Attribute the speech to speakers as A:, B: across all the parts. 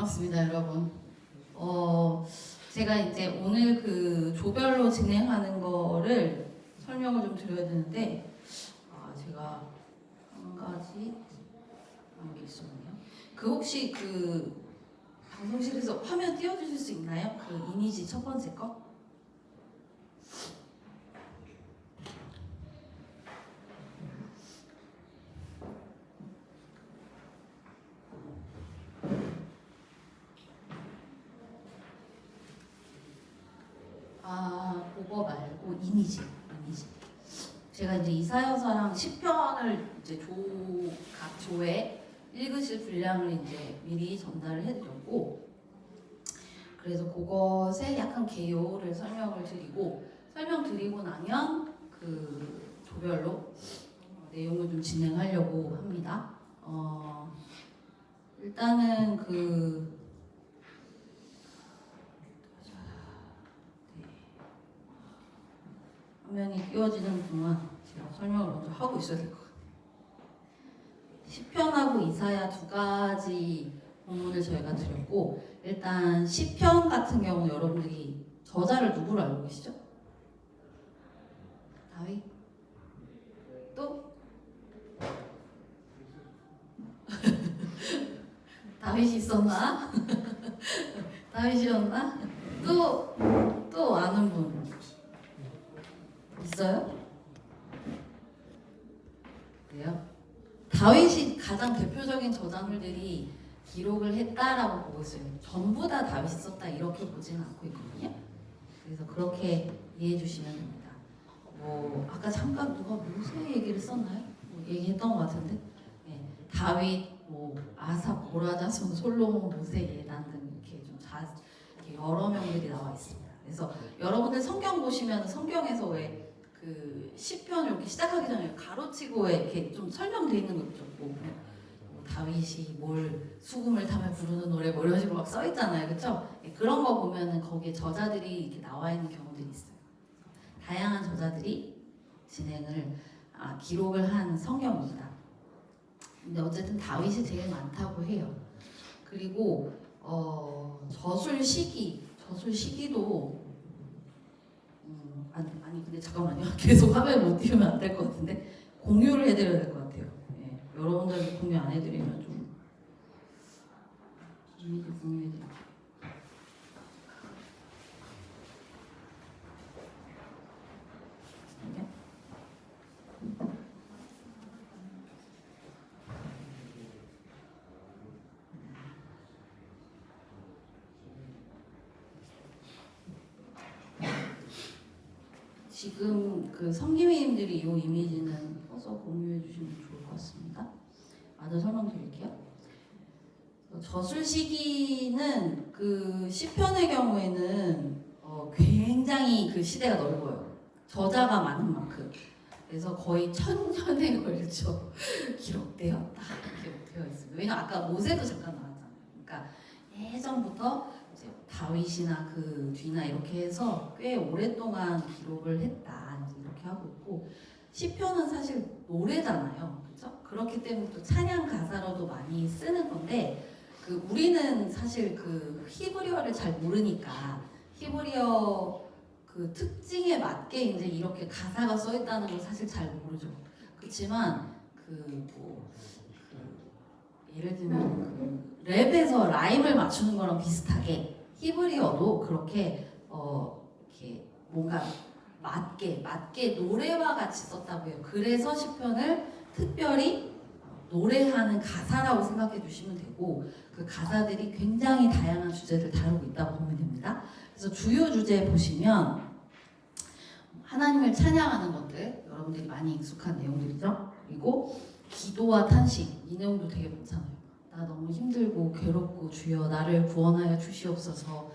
A: 반갑습니다, 여러분. 제가 이제 오늘 그 조별로 진행하는 거를 설명을 좀 드려야 되는데, 제가 한 가지 한 게 있었네요. 혹시 방송실에서 화면 띄워주실 수 있나요? 이미지 첫 번째 거? 그거 말고 이미지. 제가 이제 이사여서랑 10편을 이제 각 조에 읽으실 분량을 이제 미리 전달을 해드렸고, 그래서 그것에 약간 개요를 설명드리고 나면 그 조별로 내용을 좀 진행하려고 합니다. 일단은 화면이 띄워지는 동안 제가 설명을 먼저 하고 있어야 될 것 같아요. 시편하고 이사야 두 가지 본문을 저희가 드렸고, 일단 시편 같은 경우 여러분들이 저자를 누구로 알고 계시죠? 다윗? 또? 다윗이 있었나? 다윗이었나? 또 아는 분 있어요? 그래요? 다윗이 가장 대표적인 저작물들이 기록을 했다라고 보고 있어요. 전부 다 다윗이 썼다 이렇게 보지는 않고 있거든요. 그래서 그렇게 이해해 주시면 됩니다. 아까 잠깐 누가 모세 얘기를 썼나요? 얘기했던 것 같은데, 네, 다윗, 아삽, 고라자손, 솔로몬, 모세, 예단 등 이렇게 이렇게 여러 명들이 나와 있습니다. 그래서 여러분들 성경 보시면 성경에서 왜 시편 이렇게 시작하기 전에 가로치고 이렇게 좀 설명되어 있는 거 있죠. 다윗이 수금을 타며 부르는 노래 이런 식으로 막 써 있잖아요, 그렇죠? 그런 거 보면은 거기에 저자들이 이렇게 나와 있는 경우들이 있어요. 다양한 저자들이 기록을 한 성경입니다. 근데 어쨌든 다윗이 제일 많다고 해요. 그리고 저술 시기도 아니 근데 잠깐만요. 계속 화면 못 띄우면 안 될 것 같은데 공유를 해드려야 될 것 같아요. 여러분들 공유 안 해드리면 좀 이미지 공유해드릴게요. 지금 성기회님들이 이 이미지는 써서 공유해 주시면 좋을 것 같습니다. 아주 설명드릴게요. 저술 시기는 시편의 경우에는 굉장히 시대가 넓어요. 저자가 많은 만큼. 그래서 거의 1000년에 걸쳐 기록되어 있습니다. 왜냐면 아까 모세도 잠깐 나왔잖아요. 그러니까 예전부터 이제 다윗이나 뒤나 이렇게 해서 꽤 오랫동안 기록을 했다 이렇게 하고 있고, 시편은 사실 노래잖아요, 그렇죠? 그렇기 때문에 또 찬양 가사로도 많이 쓰는 건데, 우리는 사실 히브리어를 잘 모르니까 히브리어 특징에 맞게 이제 이렇게 가사가 써 있다는 걸 사실 잘 모르죠. 그렇지만 예를 들면 랩에서 라임을 맞추는 거랑 비슷하게 히브리어도 그렇게 이렇게 뭔가 맞게 노래와 같이 썼다고 해요. 그래서 시편을 특별히 노래하는 가사라고 생각해 주시면 되고, 그 가사들이 굉장히 다양한 주제를 다루고 있다고 보면 됩니다. 그래서 주요 주제 보시면 하나님을 찬양하는 것들, 여러분들이 많이 익숙한 내용들이죠. 그리고 기도와 탄식, 이 내용도 되게 많잖아요. 나 너무 힘들고 괴롭고 주여 나를 구원하여 주시옵소서,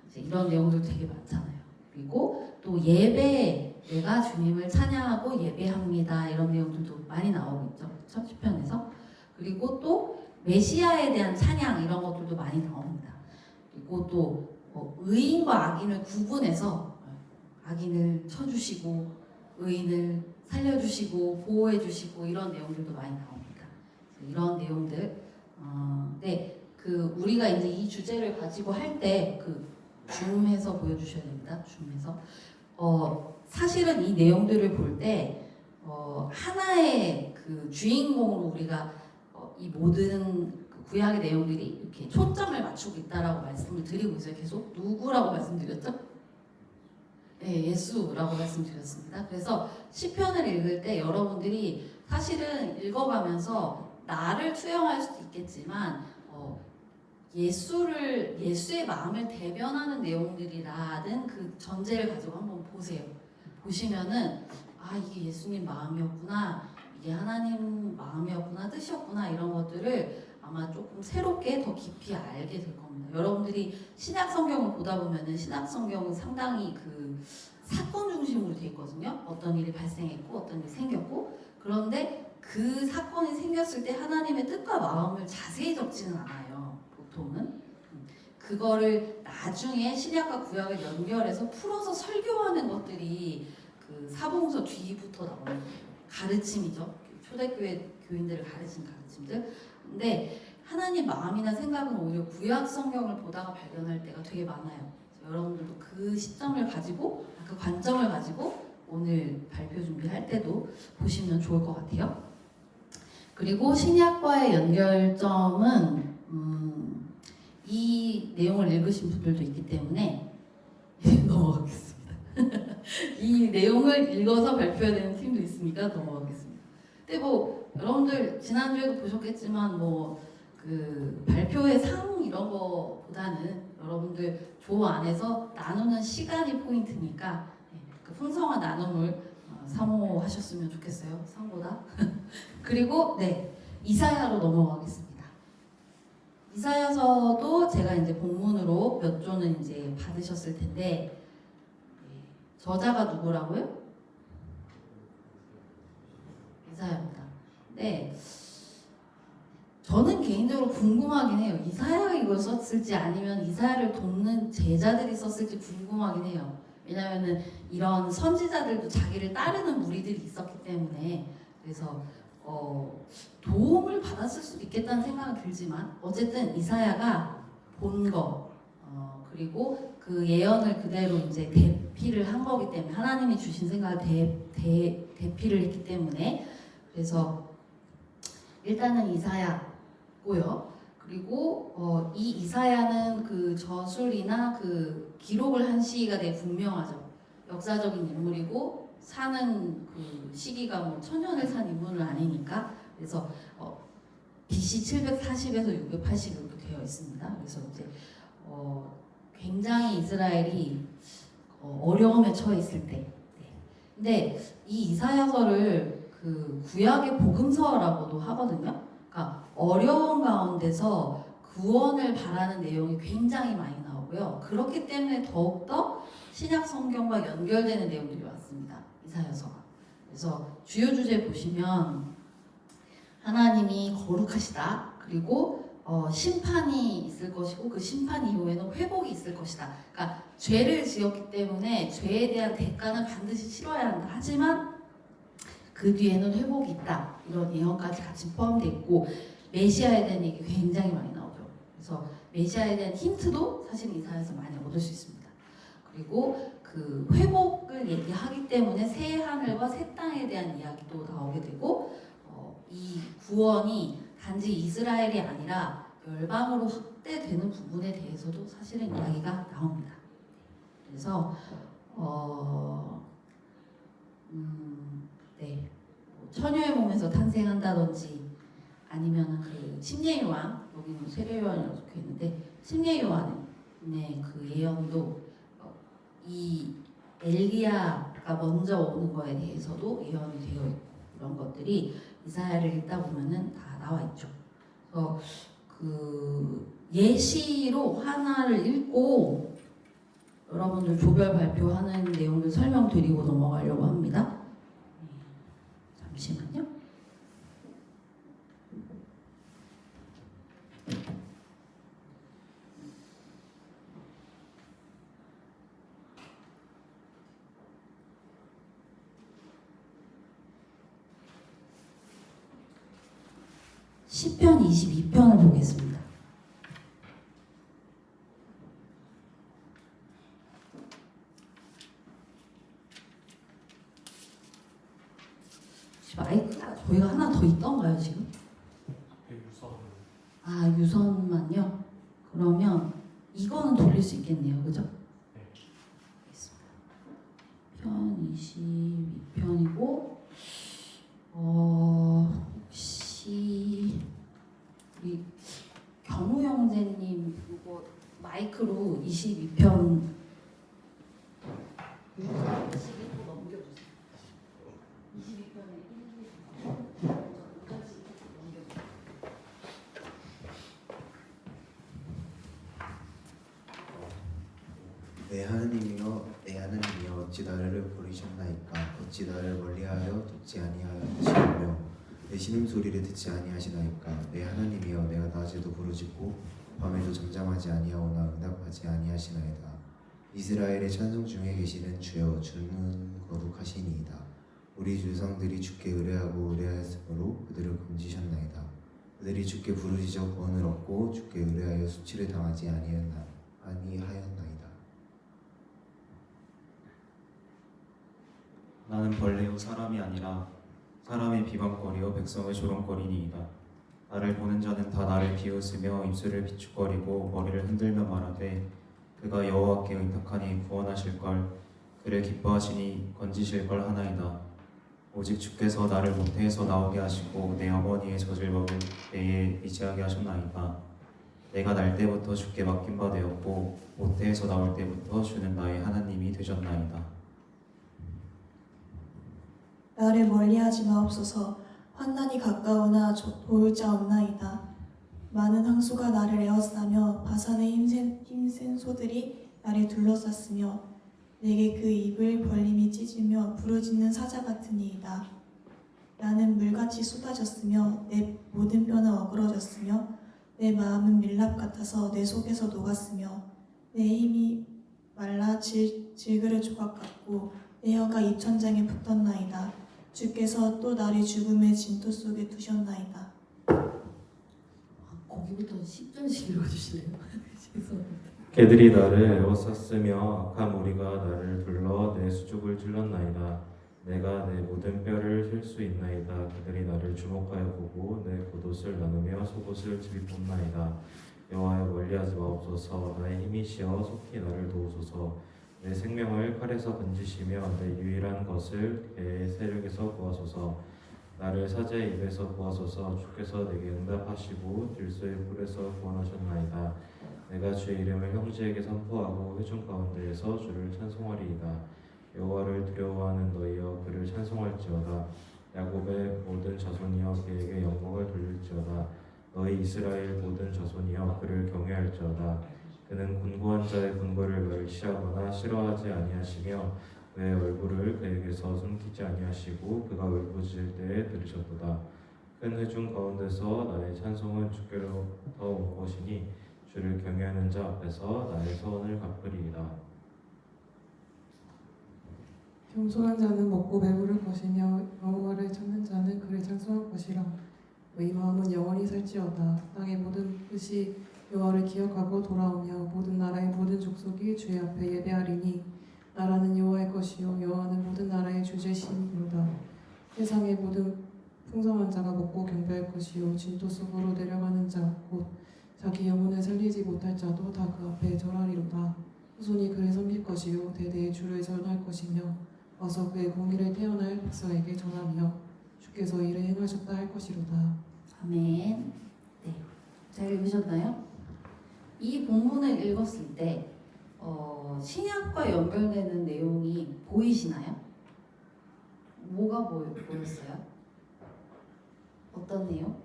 A: 이제 이런 내용들 되게 많잖아요. 그리고 또 예배, 내가 주님을 찬양하고 예배합니다, 이런 내용들도 많이 나오고 있죠, 그렇죠? 시편에서. 그리고 또 메시아에 대한 찬양, 이런 것들도 많이 나옵니다. 그리고 또 의인과 악인을 구분해서 악인을 쳐주시고 의인을 살려주시고 보호해주시고 이런 내용들도 많이 나옵니다. 이런 내용들, 네, 그 우리가 이제 이 주제를 가지고 할 때 그 줌해서 보여주셔야 됩니다. 줌해서 사실은 이 내용들을 볼 때 하나의 그 주인공으로 우리가 이 모든 그 구약의 내용들이 이렇게 초점을 맞추고 있다라고 말씀을 드리고 있어요. 계속 누구라고 말씀드렸죠? 네, 예수라고 말씀드렸습니다. 그래서 시편을 읽을 때 여러분들이 사실은 읽어가면서 나를 투영할 수도 있겠지만 예수의 마음을 대변하는 내용들이라는 그 전제를 가지고 한번 보세요. 보시면은 이게 예수님 마음이었구나, 이게 하나님 마음이었구나, 뜻이었구나, 이런 것들을 아마 조금 새롭게 더 깊이 알게 될 겁니다. 여러분들이 신약 성경을 보다 보면은 신약 성경은 상당히 그 사건 중심으로 돼 있거든요. 어떤 일이 발생했고 어떤 일이 생겼고, 그런데 그 사건이 생겼을 때 하나님의 뜻과 마음을 자세히 적지는 않아요. 보통은 그거를 나중에 신약과 구약을 연결해서 풀어서 설교하는 것들이 그 사복음서 뒤부터 나오는 가르침이죠. 초대교회 교인들을 가르친 가르침들. 근데 하나님 마음이나 생각은 오히려 구약 성경을 보다가 발견할 때가 되게 많아요. 여러분들도 그 시점을 가지고, 그 관점을 가지고 오늘 발표 준비할 때도 보시면 좋을 것 같아요. 그리고 신약과의 연결점은 이 내용을 읽으신 분들도 있기 때문에 넘어가겠습니다. 이 내용을 읽어서 발표해야 되는 팀도 있으니까 넘어가겠습니다. 근데 뭐 여러분들 지난주에도 보셨겠지만 뭐 그 발표의 상 이런 거보다는 여러분들 조 안에서 나누는 시간이 포인트니까 그 풍성한 나눔을 사모하셨으면 좋겠어요. 상보다. 그리고 이사야로 넘어가겠습니다. 이사야서도 제가 이제 본문으로 몇 조는 이제 받으셨을 텐데, 저자가 누구라고요? 이사야입니다. 네, 저는 개인적으로 궁금하긴 해요. 이사야가 이걸 썼을지 아니면 이사야를 돕는 제자들이 썼을지 궁금하긴 해요. 왜냐하면은 이런 선지자들도 자기를 따르는 무리들이 있었기 때문에, 그래서 도움을 받았을 수도 있겠다는 생각은 들지만, 어쨌든 이사야가 본 거, 그리고 그 예언을 그대로 이제 대피를 한 거기 때문에, 하나님이 주신 생각을 대피를 했기 때문에, 그래서 일단은 이사야고요. 그리고 이 이사야는 그 저술이나 그 기록을 한 시기가 되게 분명하죠. 역사적인 인물이고 사는 그 시기가 뭐 천년을 산 인물은 아니니까, 그래서 BC 740에서 680 이렇게 되어 있습니다. 그래서 이제 굉장히 이스라엘이 어려움에 처해 있을 때. 근데 이 이사야서를 그 구약의 복음서라고도 하거든요. 그러니까 어려운 가운데서 구원을 바라는 내용이 굉장히 많이 나오고요. 그렇기 때문에 더욱더 신약 성경과 연결되는 내용들이 왔습니다. 이사야서가. 그래서 주요 주제 보시면 하나님이 거룩하시다. 그리고 심판이 있을 것이고 그 심판 이후에는 회복이 있을 것이다. 그러니까 죄를 지었기 때문에 죄에 대한 대가는 반드시 치러야 한다. 하지만 그 뒤에는 회복이 있다. 이런 예언까지 같이 포함되어 있고, 메시아에 대한 얘기 굉장히 많이 나오죠. 그래서 메시아에 대한 힌트도 사실 이사야에서 많이 얻을 수 있습니다. 그리고 그 회복을 얘기하기 때문에 새 하늘과 새 땅에 대한 이야기도 나오게 되고, 이 구원이 단지 이스라엘이 아니라 열방으로 확대되는 부분에 대해서도 사실은 이야기가 나옵니다. 그래서 처녀의 몸에서 탄생한다든지, 아니면 그 침례 요한, 여기는 세례 요한이라고 적혀 있는데 침례 요한의 그 예언도 이 엘리야가 먼저 오는 거에 대해서도 예언이 되어 있고, 이런 것들이 이사야를 읽다 보면은 다 나와 있죠. 그래서 그 예시로 하나를 읽고 여러분들 조별 발표하는 내용을 설명드리고 넘어가려고 합니다. 잠시만요. 시편 22편을 보겠습니다. 아, 유선만요? 그러면 이거는 돌릴 수 있겠네요. 그죠? 알겠습니다. 편 22편이고 혹시 우리 경우 형제님 이거 마이크로 22편 22편 넘겨주세요. 22편에 1, 2, 3, 4까지 넘겨주세요.
B: 내 하나님이여 어찌 나를 버리셨나이까 어찌 나를 멀리하여 듣지 아니하시며 내 신음소리를 듣지 아니하시나이까 내 하나님이여 내가 낮에도 부르짖고 밤에도 잠잠하지 아니하오나 응답하지 아니하시나이다. 이스라엘의 찬송 중에 계시는 주여 주는 거룩하시니이다. 우리 조상들이 주께 의뢰하고 의뢰하였으므로 그들을 건지셨나이다. 그들이 주께 부르짖어 구원을 얻고 주께 의뢰하여 수치를 당하지 아니하였나이다.
C: 나는 벌레요 사람이 아니라 사람의 비방거리요 백성의 조롱거리니이다. 나를 보는 자는 다 나를 비웃으며 입술을 비축거리고 머리를 흔들며 말하되 그가 여호와께 의탁하니 구원하실걸 그를 기뻐하시니 건지실걸 하나이다. 오직 주께서 나를 모태에서 나오게 하시고 내 어머니의 젖을 먹을 때에 의지하게 하셨나이다. 내가 날 때부터 주께 맡긴 바 되었고 모태에서 나올 때부터 주는 나의 하나님이 되셨나이다.
D: 나를 멀리하지 마옵소서. 환난이 가까우나 도울 자 없나이다. 많은 항소가 나를 에워싸며 바산의 힘센 소들이 나를 둘러쌌으며 내게 그 입을 벌림이 찢으며 부르짖는 사자 같으니이다. 나는 물같이 쏟아졌으며 내 모든 뼈는 어그러졌으며 내 마음은 밀랍 같아서 내 속에서 녹았으며 내 힘이 말라 질그릇 조각 같고 내 혀가 입천장에 붙었나이다. 주께서 또 나를 죽음의 진토 속에 두셨나이다.
A: 거기부터 10절씩 읽어주실래요? 죄송합니다.
E: 개들이 나를 에워쌌으며 악한 무리가 나를 둘러 내 수족을 찔렀나이다. 내가 내 모든 뼈를 셀 수 있나이다. 그들이 나를 주목하여 보고 내 겉옷을 나누며 속옷을 들이뽑나이다. 여호와여 멀리하지 마옵소서. 나의 힘이시여 속히 나를 도우소서. 내 생명을 칼에서 건지시며 내 유일한 것을 개의 세력에서 구하소서. 나를 사자의 입에서 구하소서. 주께서 내게 응답하시고 들소의 뿔에서 구원하셨나이다. 내가 주의 이름을 형제에게 선포하고 회중 가운데에서 주를 찬송하리이다. 여호와를 두려워하는 너희여 그를 찬송할지어다. 야곱의 모든 자손이여 그에게 영광을 돌릴지어다. 너희 이스라엘 모든 자손이여 그를 경외할지어다. 그는 곤고한 자의 곤고를 멸시하거나 싫어하지 아니하시며 그의 얼굴을 그에게서 숨기지 아니하시고 그가 울부짖을 때에 들으셨도다. 큰 회중 가운데서 나의 찬송은 주께로부터 온 것이니 주를 경외하는 자 앞에서 나의 소원을 갚으리이다.
F: 겸손한 자는 먹고 배부를 것이며 여호와를 찾는 자는 그를 찬송할 것이라. 이 마음은 영원히 살지어다. 땅의 모든 뜻이 여호와를 기억하고 돌아오며 모든 나라의 모든 족속이 주의 앞에 예배하리니 나라는 여호와의 것이요 여호와는 모든 나라의 주제시니로다. 세상의 모든 풍성한 자가 먹고 경배할 것이요 진토 속으로 내려가는 자 곧 자기 영혼을 살리지 못할 자도 다 그 앞에 절하리로다. 후손이 그를 섬길 것이요 대대의 주를 전할 것이며 와서 그의 공의를 태어날 백성에게 전하며 주께서 이를 행하셨다 할 것이로다.
A: 아멘. 네, 잘 읽으셨나요? 이 본문을 읽었을 때 신약과 연결되는 내용이 보이시나요? 뭐가 보였어요? 어떤 내용?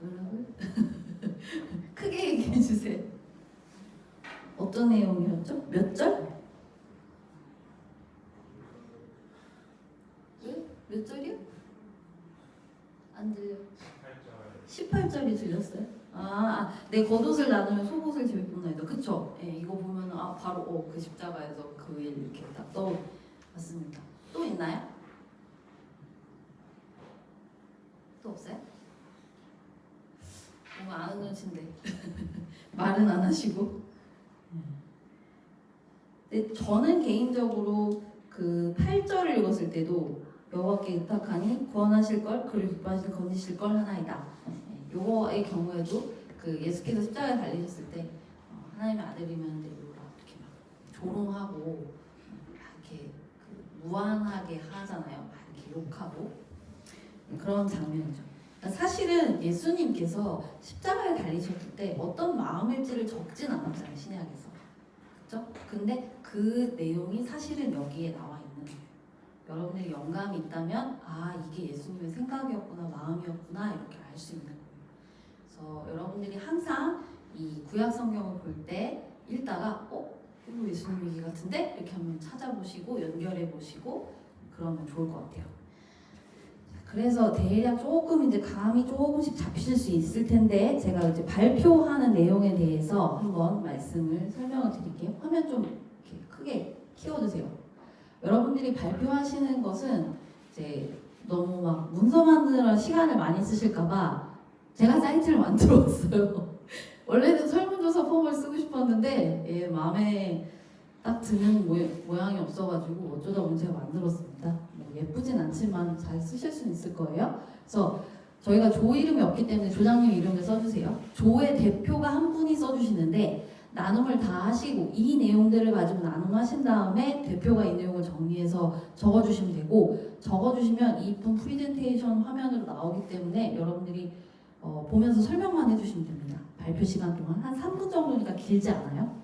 A: 여러분 크게 얘기해 주세요. 어떤 내용이었죠? 몇 절? 몇 절이요? 안 들려. 18절이 들렸어요? 내 겉옷을 나누면 속옷을 들이뽑나이다. 그쵸? 예, 이거 보면 바로 그 십자가에서 그 일 이렇게 딱 떠올랐습니다. 또 있나요? 또 없어요? 뭔가 아는 눈치인데 말은 안 하시고. 근데 저는 개인적으로 그 8절을 읽었을 때도 여호와께 의탁하니 구원하실 걸 그를 기뻐하실 건지실 걸 하나이다. 요거의 경우에도 그 예수께서 십자가에 달리셨을 때 하나님의 아들이면 이렇게 막 조롱하고 이렇게 그 무한하게 하잖아요. 막 이렇게 욕하고 그런 장면이죠. 그러니까 사실은 예수님께서 십자가에 달리셨을 때 어떤 마음일지를 적진 않았잖아요. 신약에서. 그렇죠? 근데 그 내용이 사실은 여기에 나와 있는 거예요. 여러분들이 영감이 있다면 아 이게 예수님의 생각이었구나 마음이었구나 이렇게 알 수 있는 거예요. 그래서 여러분들이 항상 이 구약 성경을 볼 때 읽다가 이거 예수님 얘기 같은데 이렇게 한번 찾아보시고 연결해 보시고 그러면 좋을 것 같아요. 그래서 대략 조금 이제 감이 조금씩 잡히실 수 있을 텐데 제가 이제 발표하는 내용에 대해서 한번 말씀을 설명을 드릴게요. 화면 좀 이렇게 크게 키워주세요. 여러분들이 발표하시는 것은 이제 너무 막 문서 만드느라 시간을 많이 쓰실까봐 제가 사이트를 만들었어요. 원래는 설문조사 폼을 쓰고 싶었는데 마음에 딱 드는 모양이 없어가지고 어쩌다 보니 제가 만들었습니다. 뭐 예쁘진 않지만 잘 쓰실 수 있을 거예요. 그래서 저희가 조 이름이 없기 때문에 조장님 이름을 써주세요. 조의 대표가 한 분이 써주시는데 나눔을 다 하시고 이 내용들을 가지고 나눔하신 다음에 대표가 이 내용을 정리해서 적어주시면 되고 적어주시면 이쁜 프리젠테이션 화면으로 나오기 때문에 여러분들이 보면서 설명만 해주시면 됩니다. 발표 시간 동안 한 3분 정도니까 길지 않아요.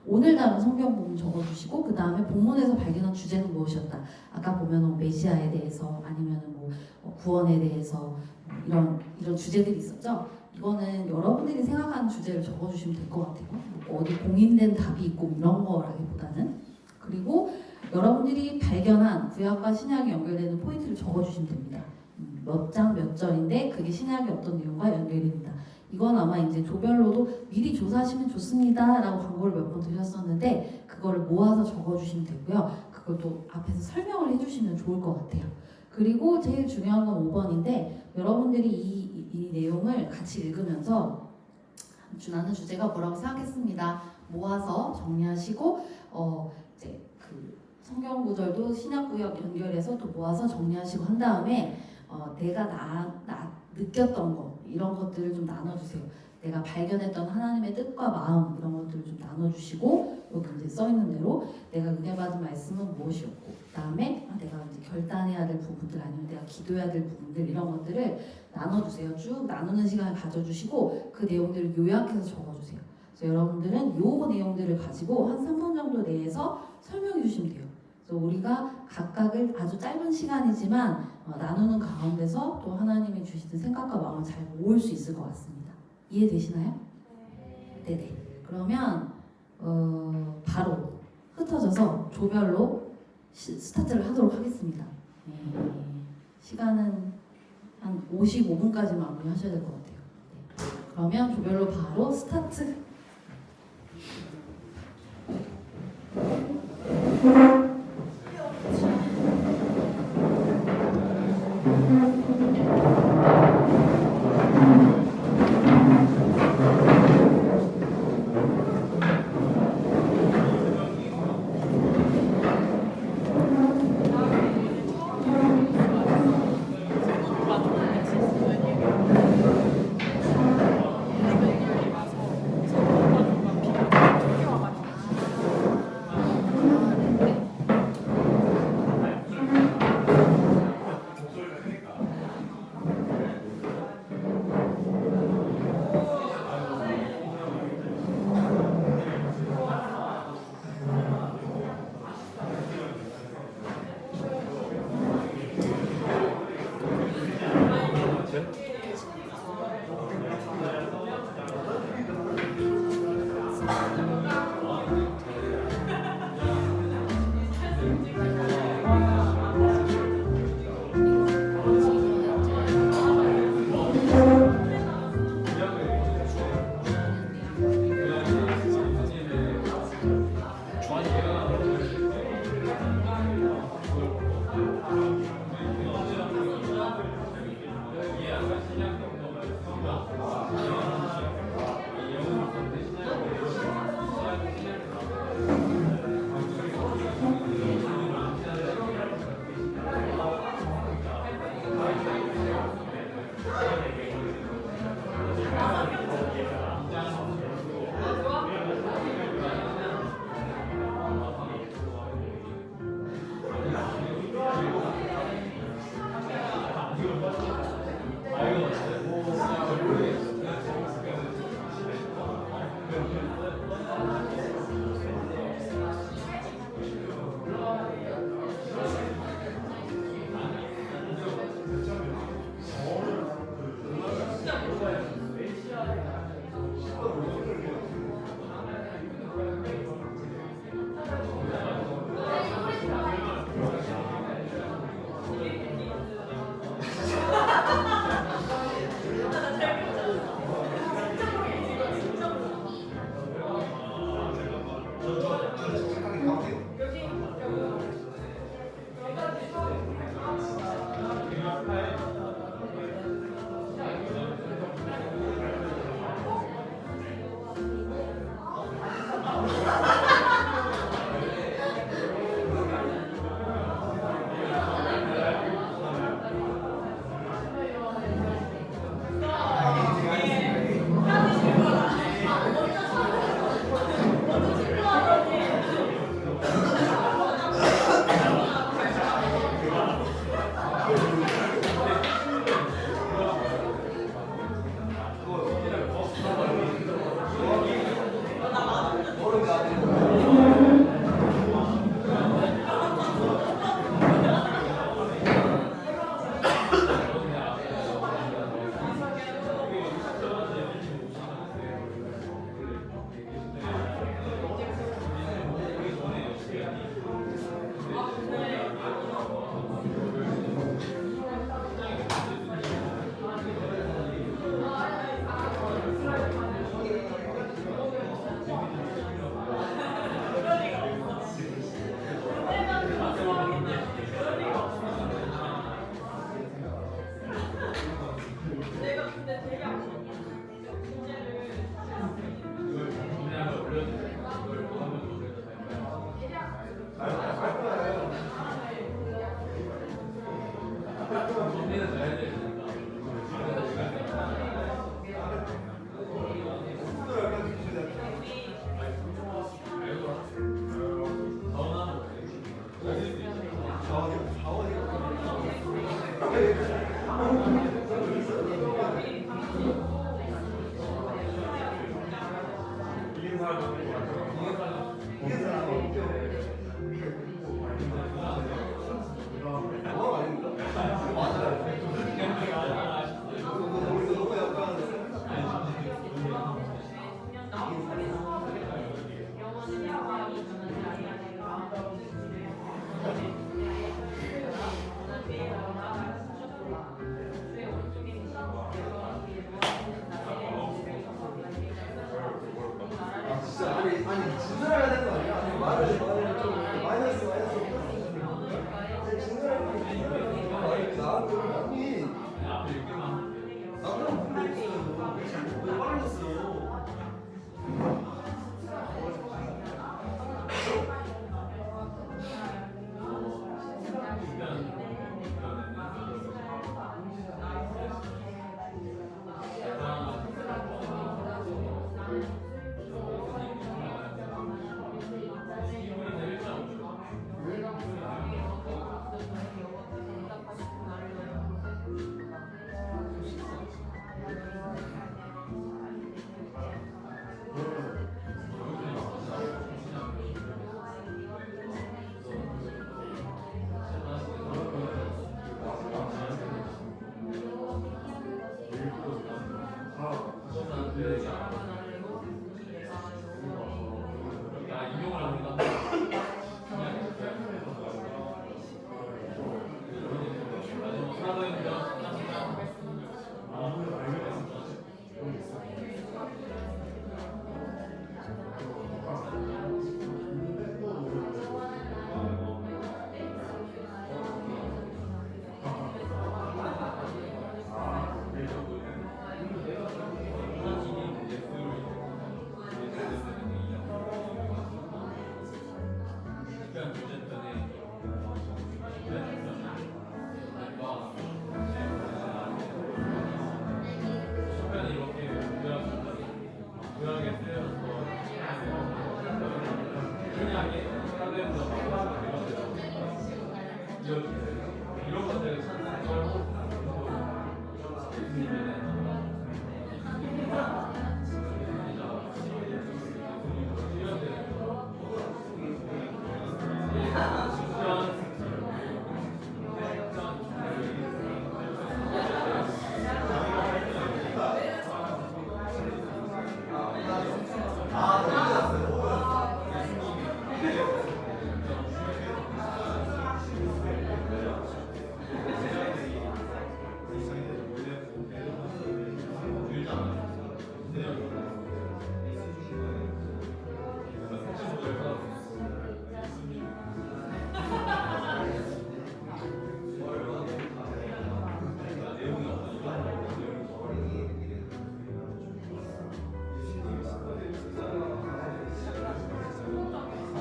A: 오늘 다룬 성경 부분 적어주시고 그 다음에 본문에서 발견한 주제는 무엇이었다. 아까 보면 메시아에 대해서 아니면 뭐 구원에 대해서 이런 주제들이 있었죠. 이거는 여러분들이 생각하는 주제를 적어주시면 될 것 같아요. 뭐 어디 공인된 답이 있고 이런 거라기보다는. 그리고 여러분들이 발견한 구약과 신약이 연결되는 포인트를 적어주시면 됩니다. 몇 장 몇 절인데 그게 신약의 어떤 내용과 연결이 된다. 이건 아마 이제 조별로도 미리 조사하시면 좋습니다 라고 광고를 몇 번 드렸었는데 그거를 모아서 적어주시면 되고요. 그걸 또 앞에서 설명을 해주시면 좋을 것 같아요. 그리고 제일 중요한 건 5번인데 여러분들이 이 내용을 같이 읽으면서 나는 주제가 뭐라고 생각했습니다. 모아서 정리하시고 이제 그 성경 구절도 신약 구약 연결해서 또 모아서 정리하시고 한 다음에 내가 느꼈던 거 이런 것들을 좀 나눠주세요. 내가 발견했던 하나님의 뜻과 마음 이런 것들을 좀 나눠주시고 여기 이제 써있는 대로 내가 은혜 받은 말씀은 무엇이었고 그 다음에 내가 이제 결단해야 될 부분들 아니면 내가 기도해야 될 부분들 이런 것들을 나눠주세요. 쭉 나누는 시간을 가져주시고 그 내용들을 요약해서 적어주세요. 그래서 여러분들은 요 내용들을 가지고 한 3분 정도 내에서 설명해 주시면 돼요. 그래서 우리가 각각을 아주 짧은 시간이지만 나누는 가운데서 또 하나님이 주시는 생각과 마음을 잘 모을 수 있을 것 같습니다. 이해되시나요? 네네. 그러면 바로 흩어져서 조별로 스타트를 하도록 하겠습니다. 시간은 한 55분까지 마무리하셔야 될 것 같아요. 네. 그러면 조별로 바로 스타트.
G: 중단해야 되는 거 아니야? 아니 말을 좀 마이너스 중단해 나 아니 나랑 근데 왜 빨랐어?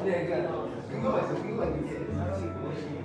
G: 네, 그러니까 근거가 있어. 근거가 있는 게 사람이 그것이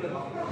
G: 어,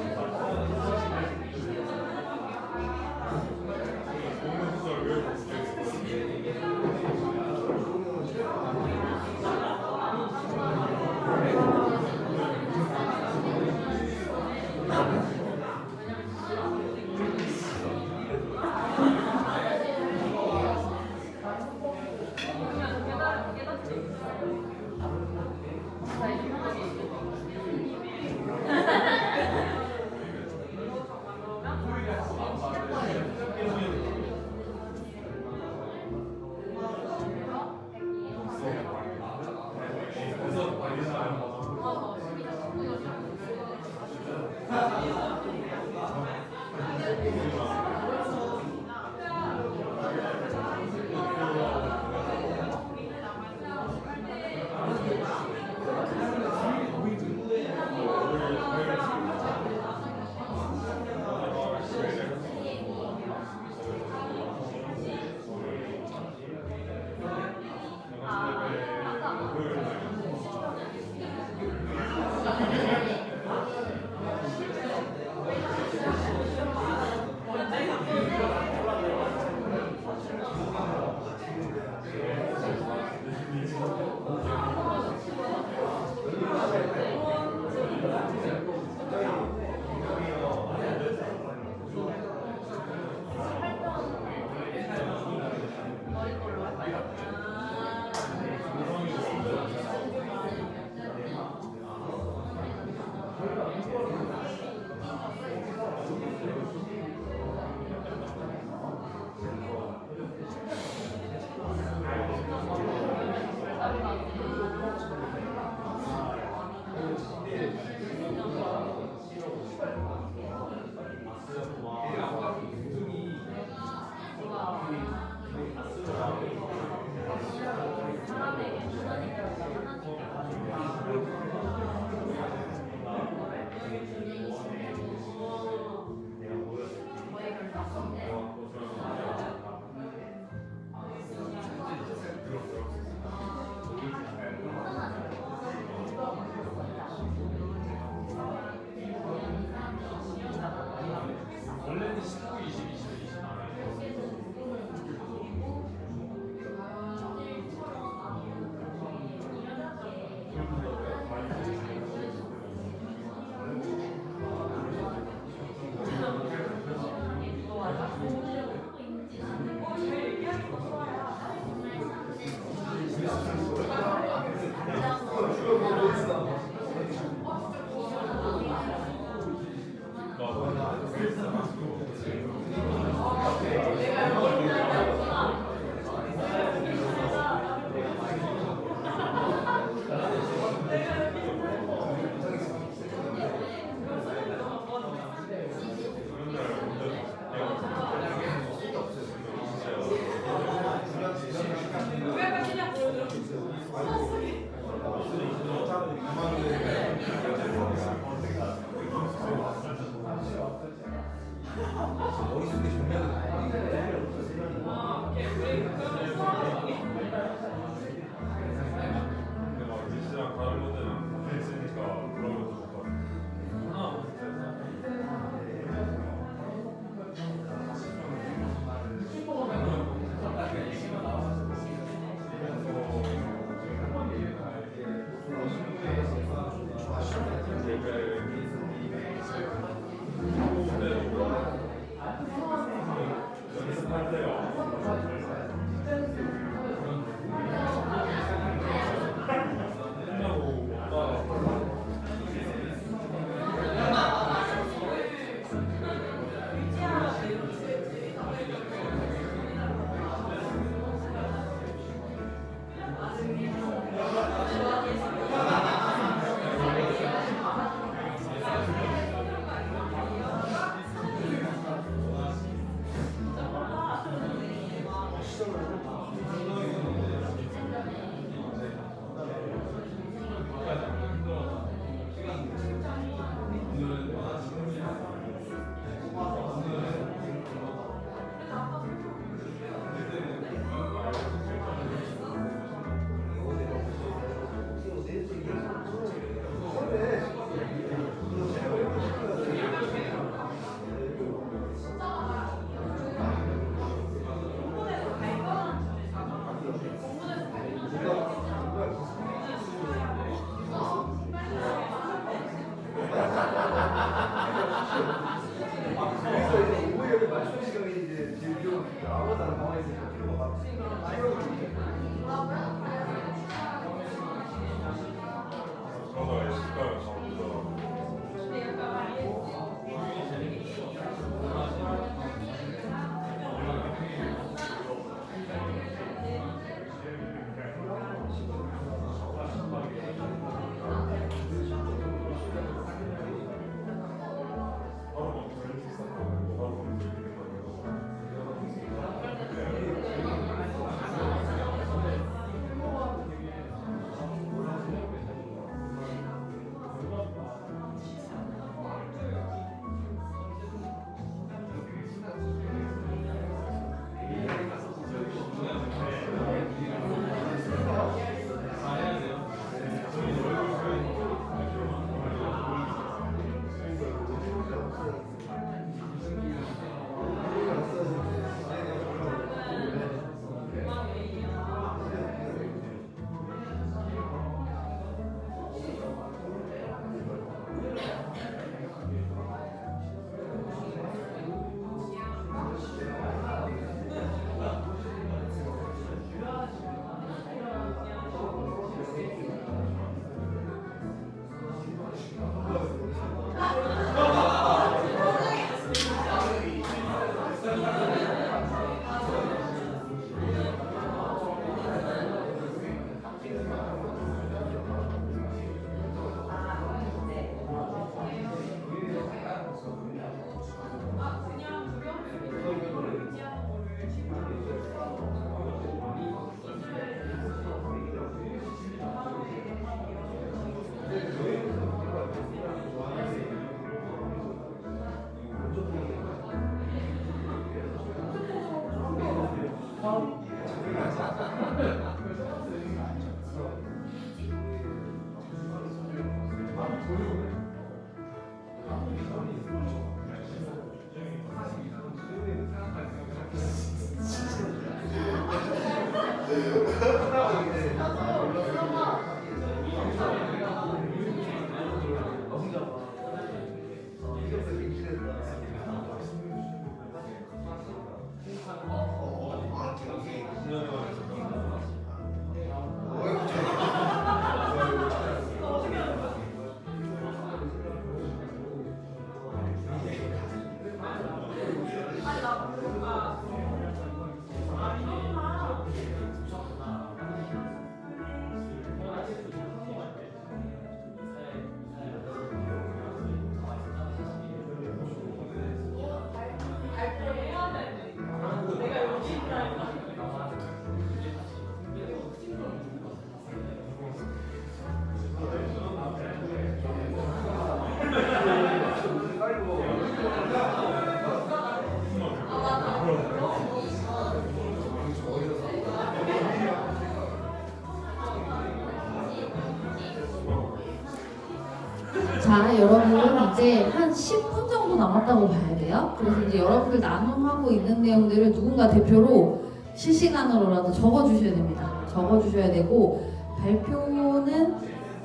A: 자, 여러분 이제 한 10분 정도 남았다고 봐야 돼요. 그래서 이제 여러분들 나눔하고 있는 내용들을 누군가 대표로 실시간으로라도 적어주셔야 됩니다. 적어주셔야 되고 발표는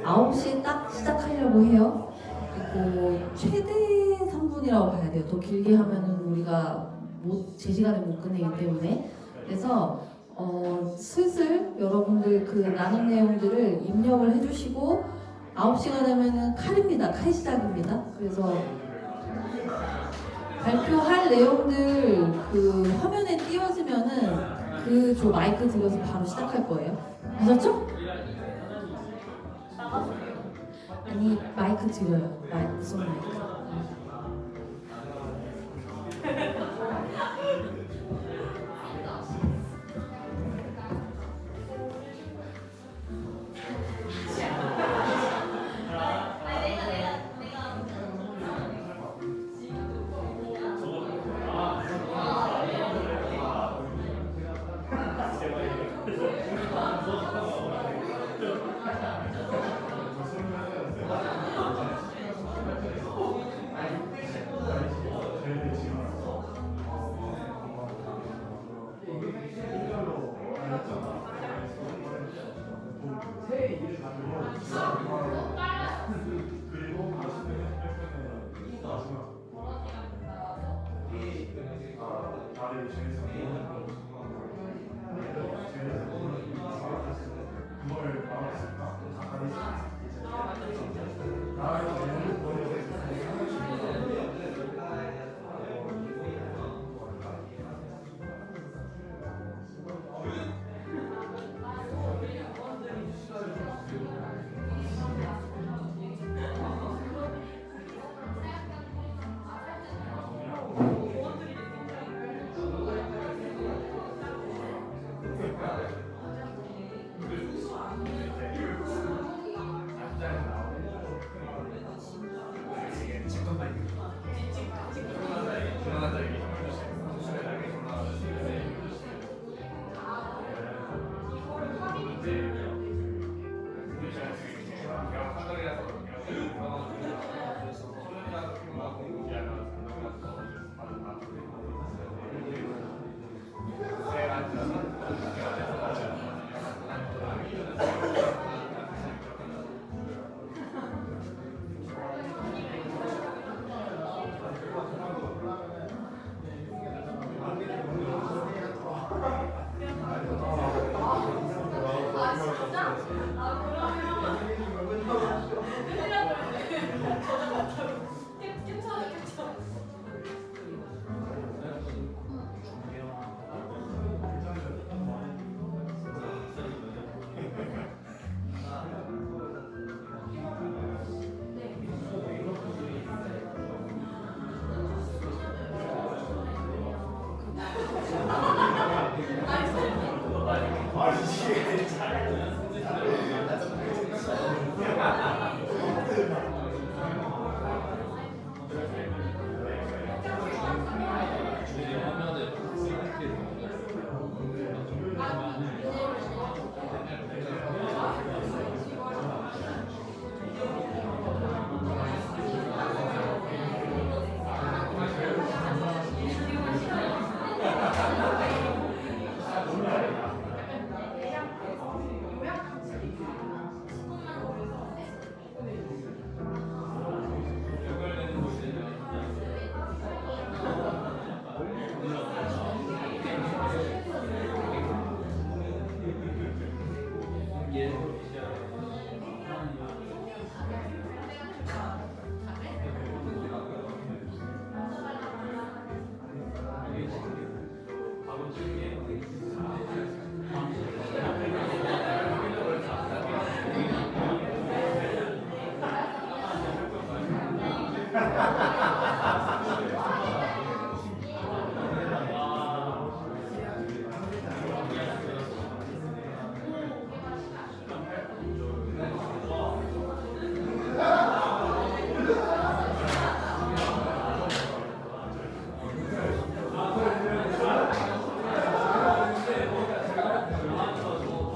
A: 9시에 딱 시작하려고 해요. 그리고 최대 3분이라고 봐야 돼요. 더 길게 하면은 우리가 제 시간에 못 끝내기 때문에. 그래서 슬슬 여러분들 그 나눔 내용들을 입력을 해주시고 9시가 되면은 칼입니다. 칼 시작입니다. 그래서 발표할 내용들 그 화면에 띄워지면은 저 마이크 들여서 바로 시작할 거예요. 아셨죠? 아니 마이크 들여요. 마이크 손 마이크.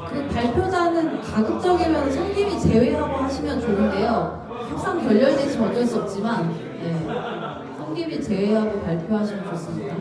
A: 그 발표자는 가급적이면 성김이 제외하고 하시면 좋은데요. 협상 결렬되시면 어쩔 수 없지만 성김이 제외하고 발표하시면 좋습니다.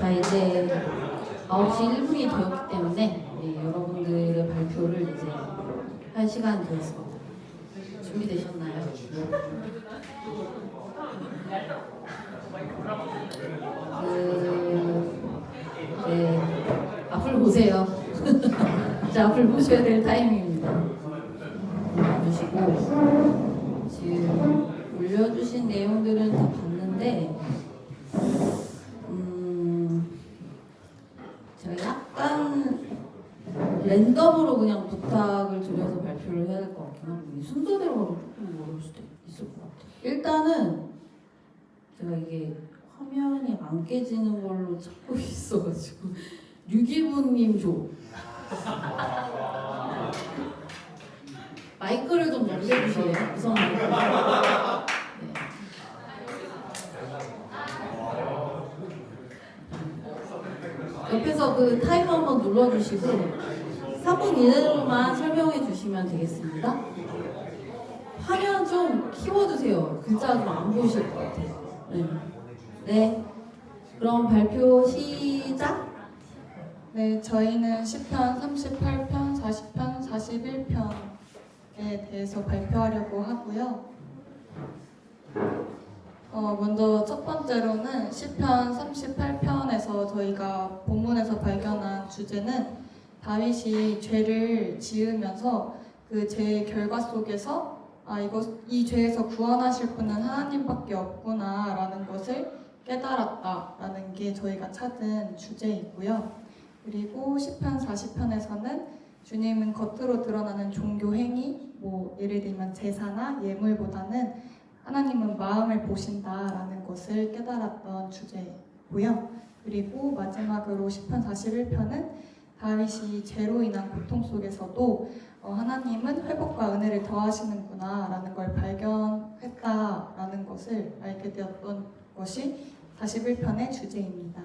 A: 자, 이제 9시 1분이 되었기 때문에 여러분들의 발표를 이제 할 시간이 되었습니다. 준비되셨나요? 보세요. 자, 앞을 보셔야 될 타이밍입니다. 봐주시고 지금 올려주신 내용들은 다 봤는데 제가 약간 랜덤으로 그냥 부탁을 드려서 발표를 해야 될 것 같긴 한데 이 순서대로 가면 조금 어려울 수도 있을 것 같아요. 일단은 제가 이게 화면이 안 깨지는 걸로 찾고 있어가지고 류기부님 조 마이크를 좀 넘겨주실래요? 우선 마이크. 네. 옆에서 그 타이머 한번 눌러주시고 3분 이내로만 설명해 주시면 되겠습니다. 화면 좀 키워주세요. 글자 좀 안 보이실 것 같아요. 네. 네. 그럼 발표 시작.
D: 네, 저희는 시편 38편, 40편, 41편에 대해서 발표하려고 하고요. 먼저 첫 번째로는 시편 38편에서 저희가 본문에서 발견한 주제는 다윗이 죄를 지으면서 그 죄의 결과 속에서 이 죄에서 구원하실 분은 하나님밖에 없구나라는 것을 깨달았다라는 게 저희가 찾은 주제이고요. 그리고 시편 40편에서는 주님은 겉으로 드러나는 종교 행위, 예를 들면 제사나 예물보다는 하나님은 마음을 보신다라는 것을 깨달았던 주제고요. 그리고 마지막으로 시편 41편은 다윗이 죄로 인한 고통 속에서도 하나님은 회복과 은혜를 더하시는구나라는 걸 발견했다라는 것을 알게 되었던 것이 41편의 주제입니다.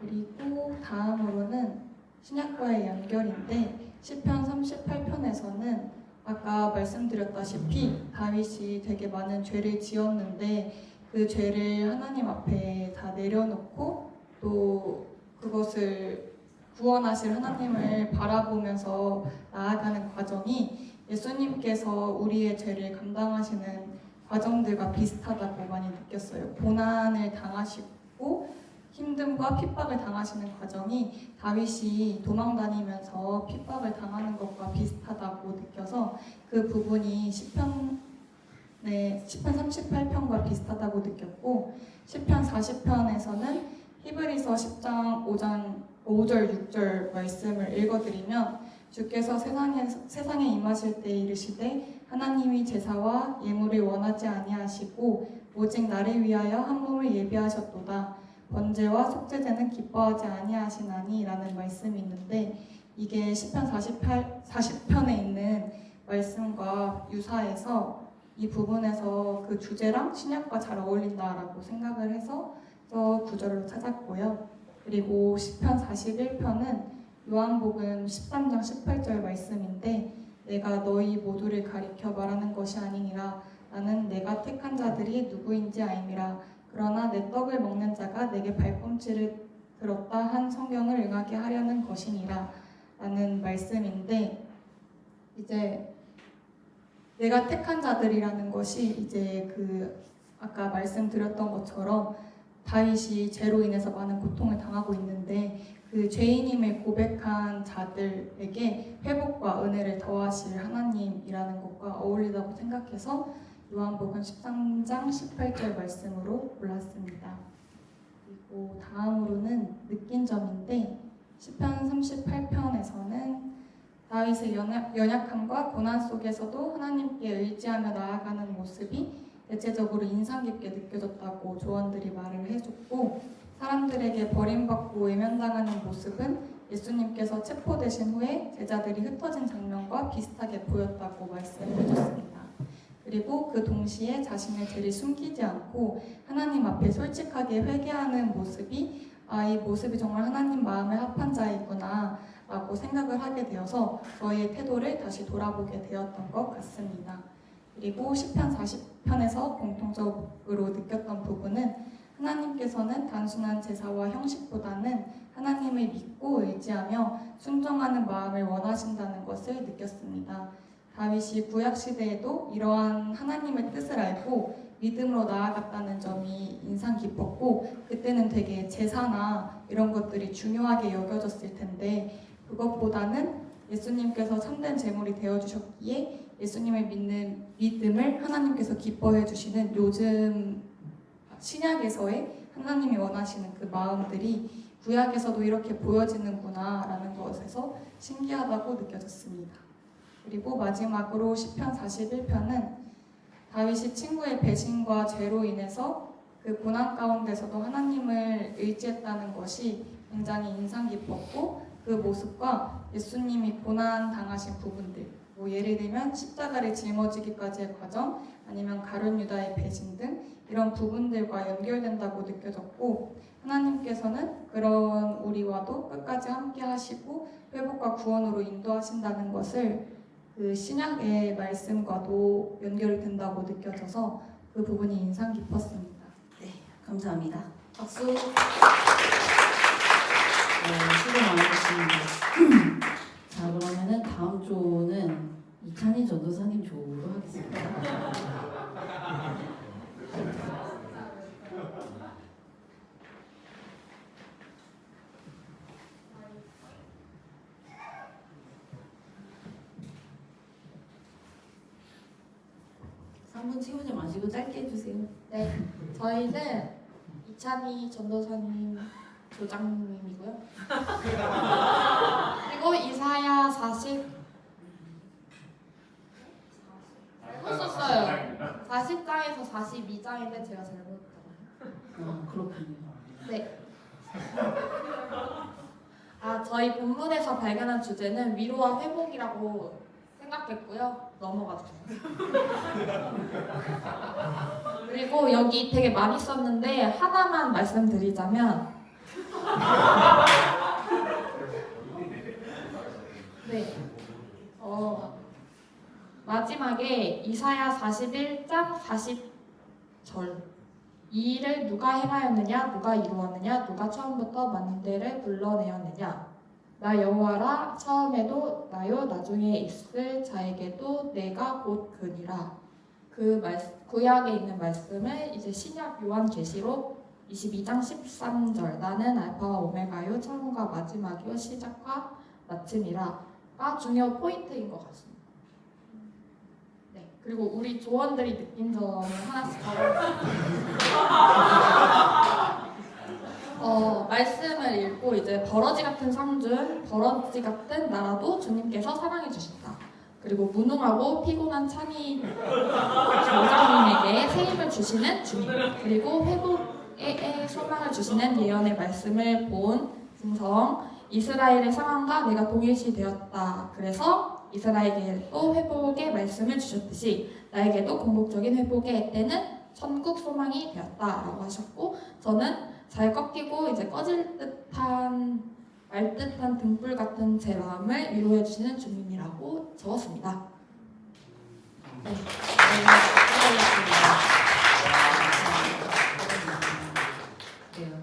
D: 그리고 다음으로는 신약과의 연결인데 시편 38편에서는 아까 말씀드렸다시피 다윗이 되게 많은 죄를 지었는데 그 죄를 하나님 앞에 다 내려놓고 또 그것을 구원하실 하나님을 바라보면서 나아가는 과정이 예수님께서 우리의 죄를 감당하시는 과정들과 비슷하다고 많이 느꼈어요. 고난을 당하시고 힘듦과 핍박을 당하시는 과정이 다윗이 도망다니면서 핍박을 당하는 것과 비슷하다고 느껴서 그 부분이 시편 38편과 비슷하다고 느꼈고 시편 40편에서는 히브리서 10장 5절 6절 말씀을 읽어드리면 주께서 세상에 임하실 때 이르시되 하나님이 제사와 예물을 원하지 아니하시고 오직 나를 위하여 한 몸을 예비하셨도다. 번제와 속죄제는 기뻐하지 아니하시나니 라는 말씀이 있는데 이게 시편 40편에 있는 말씀과 유사해서 이 부분에서 그 주제랑 신약과 잘 어울린다라고 생각을 해서 저 구절로 찾았고요. 그리고 시편 41편은 요한복음 13장 18절 말씀인데 내가 너희 모두를 가리켜 말하는 것이 아니니라 나는 내가 택한 자들이 누구인지 알미라 그러나 내 떡을 먹는 자가 내게 발꿈치를 들었다 한 성경을 응하게 하려는 것이니라 라는 말씀인데 이제 내가 택한 자들이라는 것이 이제 아까 말씀드렸던 것처럼 다윗이 죄로 인해서 많은 고통을 당하고 있는데 그 죄인임을 고백한 자들에게 회복과 은혜를 더하실 하나님이라는 것과 어울리다고 생각해서 요한복음 13장 18절 말씀으로 골랐습니다. 그리고 다음으로는 느낀 점인데 시편 38편에서는 다윗의 연약함과 고난 속에서도 하나님께 의지하며 나아가는 모습이 대체적으로 인상 깊게 느껴졌다고 조언들이 말을 해줬고 사람들에게 버림받고 외면당하는 모습은 예수님께서 체포되신 후에 제자들이 흩어진 장면과 비슷하게 보였다고 말씀을 해줬습니다. 그리고 그 동시에 자신의 죄를 숨기지 않고 하나님 앞에 솔직하게 회개하는 모습이 이 모습이 정말 하나님 마음에 합한 자이구나 라고 생각을 하게 되어서 저희의 태도를 다시 돌아보게 되었던 것 같습니다. 그리고 시편 40편에서 공통적으로 느꼈던 부분은 하나님께서는 단순한 제사와 형식보다는 하나님을 믿고 의지하며 순종하는 마음을 원하신다는 것을 느꼈습니다. 다윗이 구약시대에도 이러한 하나님의 뜻을 알고
H: 믿음으로 나아갔다는 점이 인상 깊었고, 그때는 되게 제사나 이런 것들이 중요하게 여겨졌을 텐데 그것보다는 예수님께서 참된 제물이 되어주셨기에 예수님을 믿는 믿음을 하나님께서 기뻐해 주시는 요즘 신약에서의 하나님이 원하시는 그 마음들이 구약에서도 이렇게 보여지는구나 라는 것에서 신기하다고 느껴졌습니다. 그리고 마지막으로 시편 41편은 다윗이 친구의 배신과 죄로 인해서 그 고난 가운데서도 하나님을 의지했다는 것이 굉장히 인상 깊었고, 그 모습과 예수님이 고난 당하신 부분들, 뭐 예를 들면 십자가를 짊어지기까지의 과정, 아니면 가룟 유다의 배신 등 이런 부분들과 연결된다고 느껴졌고, 하나님께서는 그런 우리와도 끝까지 함께 하시고 회복과 구원으로 인도하신다는 것을 그 신약의 말씀과도 연결이 된다고 느껴져서 그 부분이 인상 깊었습니다.
A: 네, 감사합니다. 박수. 네, 수고 많으셨습니다. 자, 그러면은 다음 조는 이찬희 전도사님 조로 하겠습니다. 한 분 채우지 마시고 짧게 해주세요.
H: 네, 저희는 이찬희 전도사님 조장님이고요. 그리고 이사야 40 잘못 썼어요. 40장에서 42장인데 제가 잘못.
A: 그렇군요.
H: 네. 저희 본문에서 발견한 주제는 위로와 회복이라고 생각했고요. 넘어가주세요. 그리고 여기 되게 많이 썼는데 하나만 말씀드리자면 네. 마지막에 이사야 41장 40절 이 일을 누가 행하였느냐 누가 이루었느냐 누가 처음부터 만대를 불러내었느냐 나 여호와라 처음에도 나요 나중에 있을 자에게도 내가 곧 그니라. 그 구약에 있는 말씀을 이제 신약 요한계시록 22장 13절 나는 알파와 오메가요 처음과 마지막이요 시작과 마침이라가 중요 포인트인 것 같습니다. 네, 그리고 우리 조원들이 느낀 점을 하나씩 말씀을 읽고 이제 버러지 같은 상준, 버러지 같은 나라도 주님께서 사랑해 주신다. 그리고 무능하고 피곤한 찬이 조장님에게 새 힘을 주시는 주님. 그리고 회복의 소망을 주시는 예언의 말씀을 본 김성. 이스라엘의 상황과 내가 동일시 되었다. 그래서 이스라엘에게도 회복의 말씀을 주셨듯이 나에게도 궁극적인 회복의 때는 천국 소망이 되었다라고 하셨고, 저는 잘 꺾이고 이제 꺼질 듯한 말 듯한 등불 같은 제 마음을 위로해 주시는 주님이라고 적었습니다. 네,
A: 네,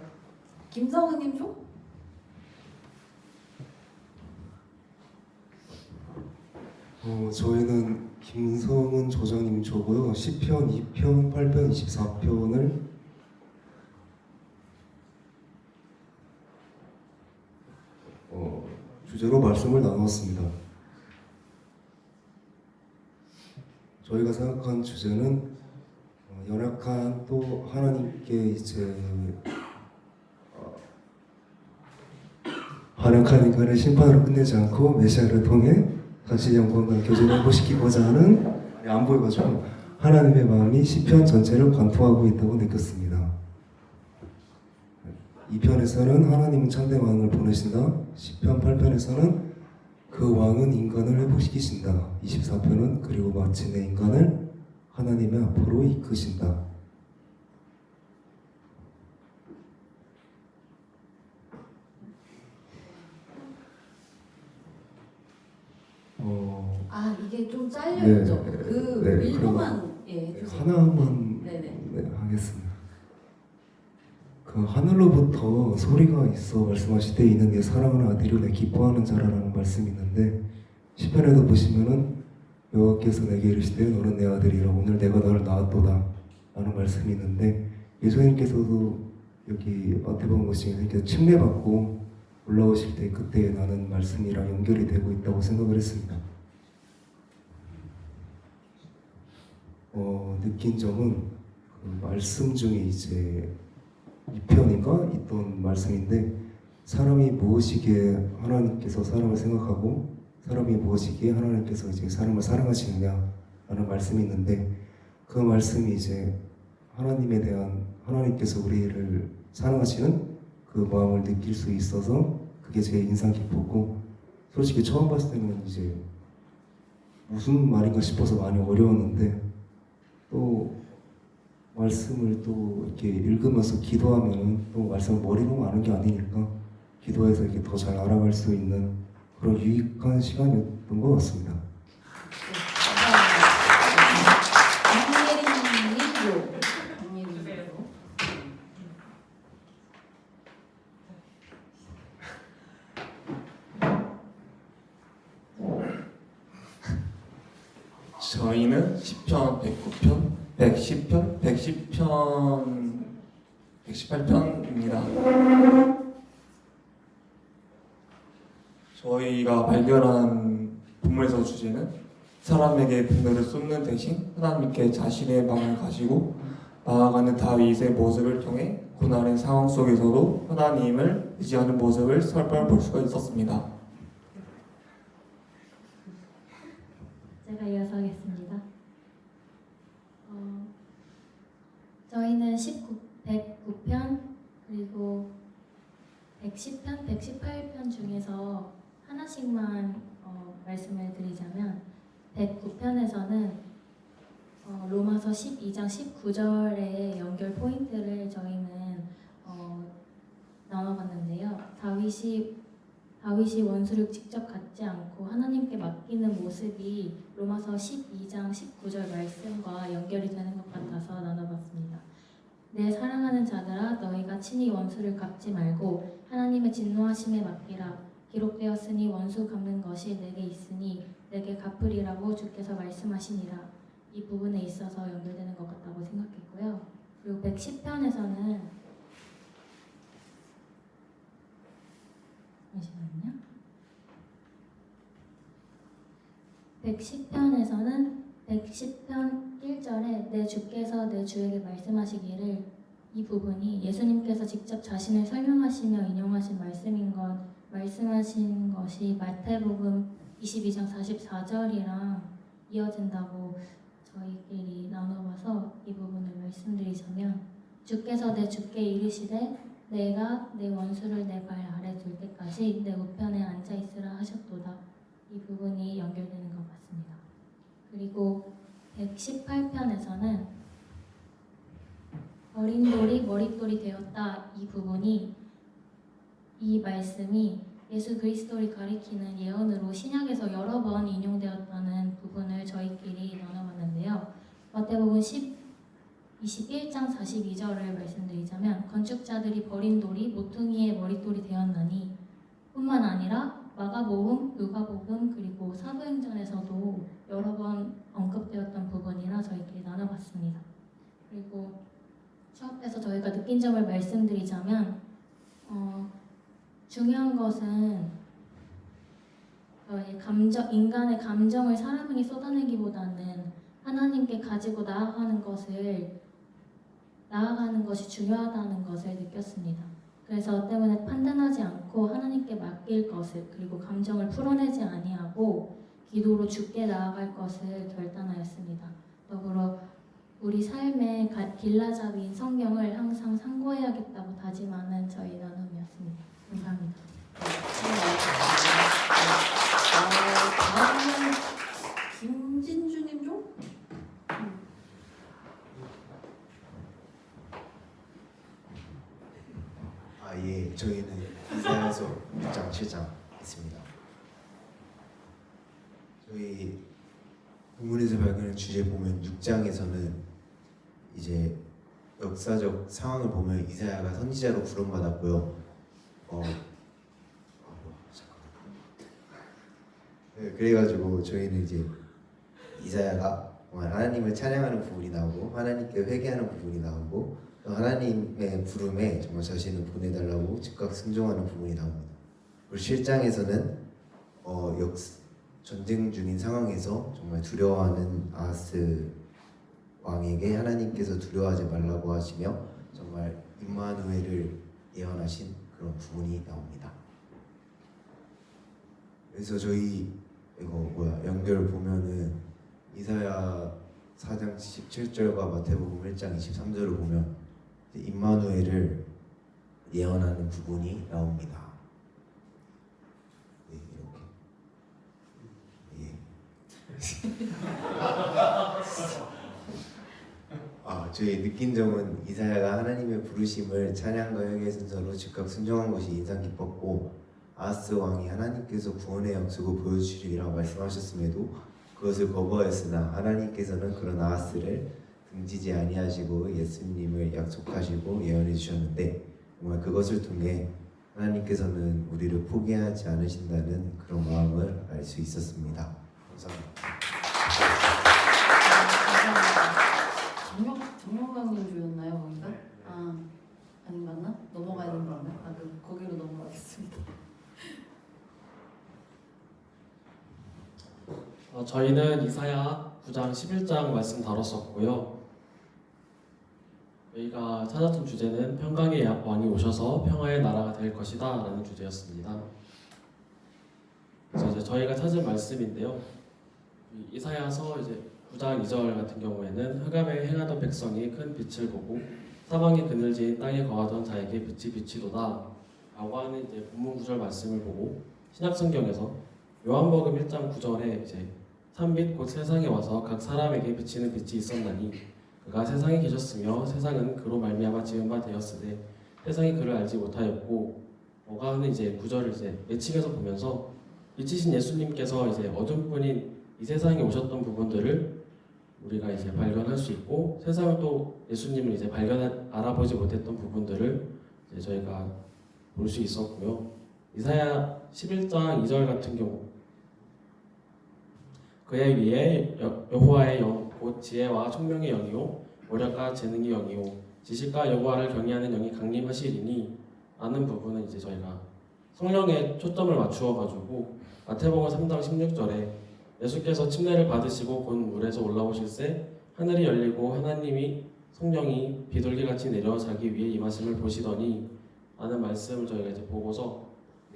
A: 김성은님 좀?
I: 저희는 김성은 조장님 조고요. 10편, 2편, 8편, 24편을 주제로 말씀을 나누었습니다. 저희가 생각한 주제는 연약한 또 하나님께 이제 연약한 인간의 심판으로 끝내지 않고 메시아를 통해 다시 영광과 교제를 회복시키고자 하는 안 보여가지고 하나님의 마음이 시편 전체를 관통하고 있다고 느꼈습니다. 2편에서는 하나님은 참된 왕을 보내신다. 10편 8편에서는 그 왕은 인간을 회복시키신다. 24편은 그리고 마침내 인간을 하나님의 앞으로 이끄신다.
A: 이게 좀 잘려있죠?
I: 네,
A: 그
I: 네,
A: 일부만 해주세요.
I: 하나만
A: 네네.
I: 하겠습니다. 그 하늘로부터 소리가 있어 말씀하실 때 이는 내 사랑하는 아들이요 내 기뻐하는 자라라는 말씀이 있는데 시편에도 보시면은 여호와께서 내게 이르시되 너는 내 아들이라 오늘 내가 너를 낳았도다 라는 말씀이 있는데 예수님께서도 여기 마태복음 보시면 이렇게 침례받고 올라오실 때 그때 나는 말씀이랑 연결이 되고 있다고 생각을 했습니다. 느낀 점은 그 말씀 중에 이제 2편인가 있던 말씀인데 사람이 무엇이기에 하나님께서 사람을 생각하고 사람이 무엇이기에 하나님께서 이제 사람을 사랑하시느냐 라는 말씀이 있는데 그 말씀이 이제 하나님에 대한 하나님께서 우리를 사랑하시는 그 마음을 느낄 수 있어서 그게 제일 인상 깊었고 솔직히 처음 봤을 때는 이제 무슨 말인가 싶어서 많이 어려웠는데 또 말씀을 또 이렇게 읽으면서 기도하면은 또 말씀을 머리로만 아는 게 아니니까 기도해서 이렇게 더 잘 알아갈 수 있는 그런 유익한 시간이었던 것 같습니다.
J: 저희는 10편, 109편, 110편, 110편, 118편입니다. 저희가 발견한 본문에서 주제는 사람에게 분노를 쏟는 대신 하나님께 자신의 마음을 가지고 나아가는 다윗의 모습을 통해 고난의 상황 속에서도 하나님을 의지하는 모습을 살펴볼 수가 있었습니다.
K: 제가 이어서 하겠습니다. 저희는 109편 그리고 110편, 118편 중에서 하나씩만 말씀을 드리자면 109편에서는 로마서 12장 19절의 연결 포인트를 저희는 나눠봤는데요. 다윗이 원수를 직접 갖지 않고 하나님께 맡기는 모습이 로마서 12장 19절 말씀과 연결이 되는 것 같아서 나눠봤습니다. 내 사랑하는 자들아 너희가 친히 원수를 갚지 말고 하나님의 진노하심에 맡기라. 기록되었으니 원수 갚는 것이 내게 있으니 내게 갚으리라고 주께서 말씀하시니라. 이 부분에 있어서 연결되는 것 같다고 생각했고요. 그리고 110편에서는 잠시만요. 110편에서는 110편 1절에 내 주께서 내 주에게 말씀하시기를 이 부분이 예수님께서 직접 자신을 설명하시며 인용하신 말씀하신 것이 마태복음 22장 44절이랑 이어진다고 저희끼리 나눠봐서 이 부분을 말씀드리자면 주께서 내 주께 이르시되 내가 내 원수를 내 발 아래 둘 때까지 내 우편에 앉아 있으라 하셨도다. 이 부분이 연결되는 것 같습니다. 그리고 118편에서는 어린 돌이 머릿돌이 되었다. 이 부분이 이 말씀이 예수 그리스도를 가리키는 예언으로 신약에서 여러 번 인용되었다는 부분을 저희끼리 나눠봤는데요. 마태복음 21장 42절을 말씀드리자면 건축자들이 버린 돌이 모퉁이의 머릿돌이 되었나니 뿐만 아니라 마가복음, 누가복음 그리고 사도행전에서도 여러 번 언급되었던 부분이라 저희끼리 나눠봤습니다. 그리고 수업에서 저희가 느낀 점을 말씀드리자면 중요한 것은 인간의 감정을 사람에게 쏟아내기보다는 하나님께 가지고 나아가는 것이 중요하다는 것을 느꼈습니다. 그래서 때문에 판단하지 않고 하나님께 맡길 것을 그리고 감정을 풀어내지 아니하고 기도로 주께 나아갈 것을 결단하였습니다. 더불어 우리 삶의 길라잡이인 성경을 항상 상고해야겠다고 다짐하는 저희 나눔이었습니다. 감사합니다.
A: 다음은 김진주님 좀?
B: 예, 저희는 이사야서 6장 7장 있습니다. 저희 본문에서 발견한 주제 보면 6장에서는 이제 역사적 상황을 보면 이사야가 선지자로 부름받았고요. 네, 그래가지고 저희는 이제 이사야가 하나님을 찬양하는 부분이 나오고 하나님께 회개하는 부분이 나오고 또 하나님의 부름에 정말 자신을 보내달라고 즉각 순종하는 부분이 나옵니다. 그리고 7장에서는 전쟁 중인 상황에서 정말 두려워하는 아하스 왕에게 하나님께서 두려워하지 말라고 하시며 정말 임마누엘을 예언하신 그런 부분이 나옵니다. 그래서 저희 연결 보면은 이사야 4장 17절과 마태복음 1장 23절을 보면 임마누엘을 예언하는 부분이 나옵니다. 네, 이렇게. 저희 느낀 점은 이사야가 하나님의 부르심을 찬양과 회개 순서로 즉각 순종한 것이 인상 깊었고 아하스 왕이 하나님께서 구원의 약속을 보여주시리라고 말씀하셨음에도 그것을 거부하였으나 하나님께서는 그런 아하스를 등지지 아니하시고 예수님을 약속하시고 예언해 주셨는데 정말 그것을 통해 하나님께서는 우리를 포기하지 않으신다는 그런 마음을 알 수 있었습니다. 감사합니다.
A: 정명강님 주였나요, 거기가? 아닌 맞나? 넘어가야 되는 건가요? 그럼 거기로 넘어가겠습니다.
L: 저희는 이사야 9장 11장 말씀 다뤘었고요. 저희가 찾았던 주제는 평강의 왕이 오셔서 평화의 나라가 될 것이다 라는 주제였습니다. 그래서 이제 저희가 찾은 말씀인데요. 이사야서 이제 9장 2절 같은 경우에는 흑암에 행하던 백성이 큰 빛을 보고 사방이 그늘진 땅에 거하던 자에게 빛이 비치도다 라고 하는 이제 본문 구절 말씀을 보고 신약성경에서 요한복음 1장 9절에 이제 참빛 곧 세상에 와서 각 사람에게 비치는 빛이 있었나니 그가 세상에 계셨으며 세상은 그로 말미암아 지은 바 되었으되 세상이 그를 알지 못하였고 뭐가 하는 이제 구절을 이제 매칭해서 보면서 빛이신 예수님께서 이제 어둠뿐인 이 세상에 오셨던 부분들을 우리가 이제 발견할 수 있고 세상을 또 예수님을 이제 알아보지 못했던 부분들을 이제 저희가 볼 수 있었고요. 이사야 11장 2절 같은 경우 그의 위에 여호와의 영 곧 지혜와 총명의 영이요 모략과 재능의 영이요 지식과 여호와를 경외하는 영이 강림하시리니 라는 부분은 이제 저희가 성령에 초점을 맞추어 가지고 마태복음 3장 16절에 예수께서 침례를 받으시고 곧 물에서 올라오실새 하늘이 열리고 하나님이 성령이 비둘기같이 내려 자기 위에 임하심을 보시더니 라는 말씀을 저희가 이제 보고서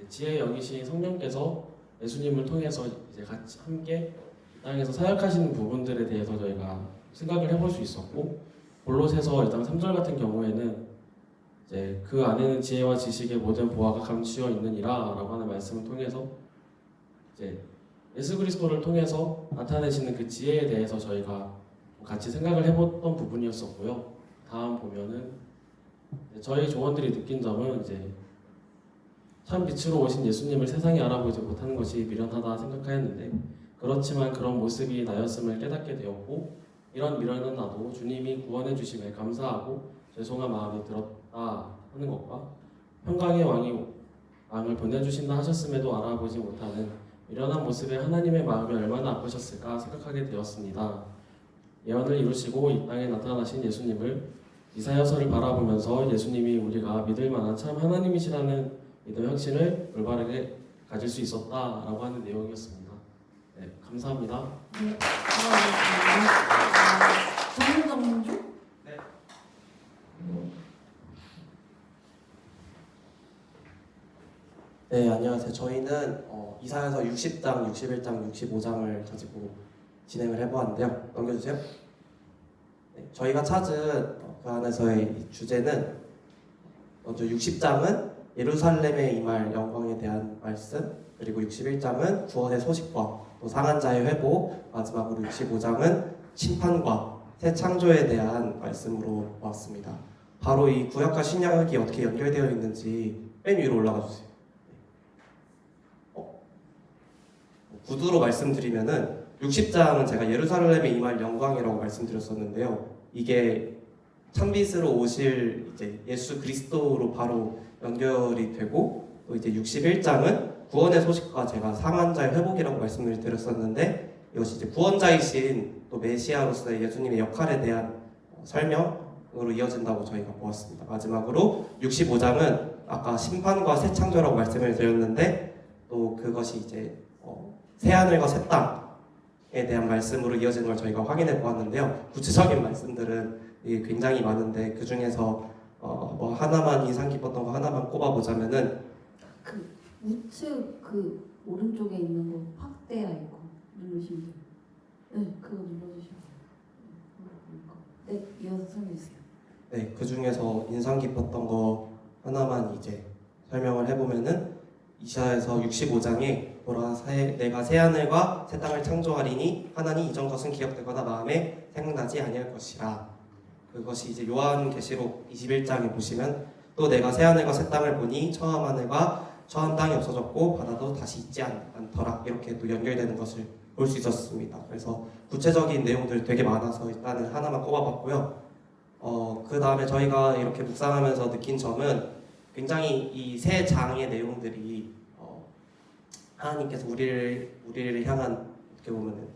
L: 지혜의 영이신 성령께서 예수님을 통해서 이제 같이 함께 이 땅에서 사역하시는 부분들에 대해서 저희가 생각을 해볼 수 있었고 골로새서 1장 3절 같은 경우에는 이제 그 안에는 지혜와 지식의 모든 보화가 감추어 있느니라라고 하는 말씀을 통해서 이제 예수 그리스도를 통해서 나타내시는 그 지혜에 대해서 저희가 같이 생각을 해봤던 부분이었었고요. 다음 보면은 저희 조원들이 느낀 점은 이제 참 빛으로 오신 예수님을 세상이 알아보지 못하는 것이 미련하다 생각하였는데 그렇지만 그런 모습이 나였음을 깨닫게 되었고 이런 미련은 나도 주님이 구원해 주심에 감사하고 죄송한 마음이 들었다 하는 것과 평강의 왕을 보내주신다 하셨음에도 알아보지 못하는 미련한 모습에 하나님의 마음이 얼마나 아프셨을까 생각하게 되었습니다. 예언을 이루시고 이 땅에 나타나신 예수님을 이사야서를 바라보면서 예수님이 우리가 믿을 만한 참 하나님이시라는 믿음 확신을 올바르게 가질 수 있었다라고 하는 내용이었습니다. 네, 감사합니다.
A: 네, 정민주?
G: 네.
M: 네, 안녕하세요. 저희는 이사야서 60장, 61장, 65장을 가지고 진행을 해보았는데요. 넘겨주세요. 네, 저희가 찾은 그 안에서의 주제는 먼저 60장은 예루살렘에 임할 영광에 대한 말씀, 그리고 61장은 구원의 소식과 또 상한 자의 회복, 마지막으로 65장은 심판과 새 창조에 대한 말씀으로 보았습니다. 바로 이 구약과 신약이 어떻게 연결되어 있는지 맨 위로 올라가 주세요. 구두로 말씀드리면은 60장은 제가 예루살렘에 임할 영광이라고 말씀드렸었는데요. 이게 참빛으로 오실 이제 예수 그리스도로 바로 연결이 되고 또 이제 61장은 구원의 소식과 제가 상한 자의 회복이라고 말씀을 드렸었는데 이것이 이제 구원자이신 또 메시아로서의 예수님의 역할에 대한 설명으로 이어진다고 저희가 보았습니다. 마지막으로 65장은 아까 심판과 새 창조라고 말씀을 드렸는데 또 그것이 이제 새 하늘과 새 땅에 대한 말씀으로 이어지는 걸 저희가 확인해 보았는데요. 구체적인 말씀들은 굉장히 많은데 그 중에서 뭐 하나만 인상 깊었던 거 하나만 꼽아보자면은
A: 그 우측 그 오른쪽에 있는 거 확대 아이콘 누르시면 돼요. 네, 그거 눌러주시면 돼요. 네, 이어서 설명해 주세요.
M: 네, 그 중에서 인상 깊었던 거 하나만 이제 설명을 해보면은 이사야서 65장에 보라 내가 새 하늘과 새 땅을 창조하리니 하나니 이전 것은 기억되거나 마음에 생각나지 아니할 것이라. 그것이 이제 요한계시록 21장에 보시면 또 내가 새 하늘과 새 땅을 보니 처음 하늘과 처음 땅이 없어졌고 바다도 다시 있지 않더라. 이렇게 또 연결되는 것을 볼 수 있었습니다. 그래서 구체적인 내용들 되게 많아서 일단은 하나만 꼽아봤고요. 그 다음에 저희가 이렇게 묵상하면서 느낀 점은 굉장히 이 세 장의 내용들이 하나님께서 우리를 향한 어떻게 보면은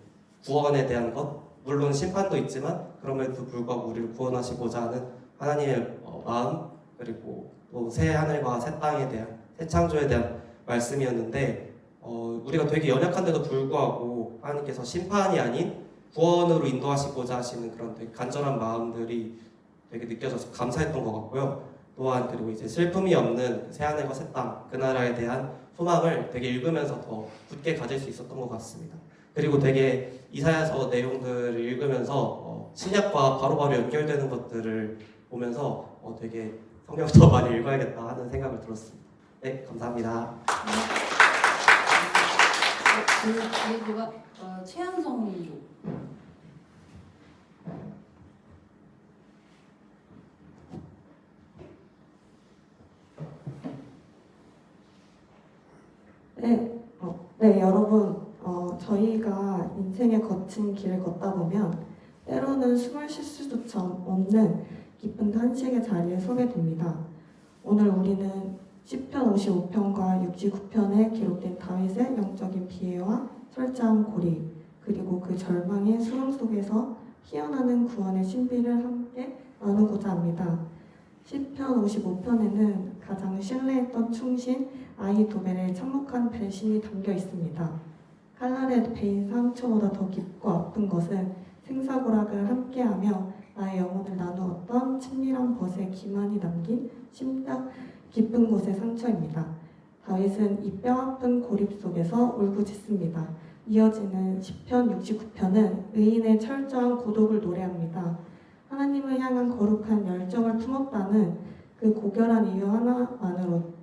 M: 구원에 대한 것, 물론 심판도 있지만 그럼에도 불구하고 우리를 구원하시고자 하는 하나님의 마음, 그리고 또 새 하늘과 새 땅에 대한 새 창조에 대한 말씀이었는데 우리가 되게 연약한데도 불구하고 하나님께서 심판이 아닌 구원으로 인도하시고자 하시는 그런 되게 간절한 마음들이 되게 느껴져서 감사했던 것 같고요. 또한 그리고 이제 슬픔이 없는 새 하늘과 새 땅, 그 나라에 대한 소망을 되게 읽으면서 더 굳게 가질 수 있었던 것 같습니다. 그리고 되게 이사야서 내용들을 읽으면서 신약과 바로바로 연결되는 것들을 보면서 되게 성경을 더 많이 읽어야겠다 하는 생각을 들었습니다. 네, 감사합니다.
A: 그 뒤에 누가 최한성 조.
N: 네, 여러분, 저희가 인생의 거친 길을 걷다 보면 때로는 숨을 쉴 수조차 없는 깊은 탄식의 자리에 서게 됩니다. 오늘 우리는 시편 55편과 69편에 기록된 다윗의 영적인 비애와 철저한 고리, 그리고 그 절망의 수렁 속에서 피어나는 구원의 신비를 함께 나누고자 합니다. 시편 55편에는 가장 신뢰했던 충신 아히도벨의 참혹한 배신이 담겨 있습니다. 칼날에 베인 상처보다 더 깊고 아픈 것은 생사고락을 함께하며 나의 영혼을 나누었던 친밀한 벗의 기만이 남긴 심장 깊은 곳의 상처입니다. 다윗은 이 뼈아픈 고립 속에서 울부짖습니다. 이어지는 시편 69편은 의인의 철저한 고독을 노래합니다. 하나님을 향한 거룩한 열정을 품었다는 그 고결한 이유 하나만으로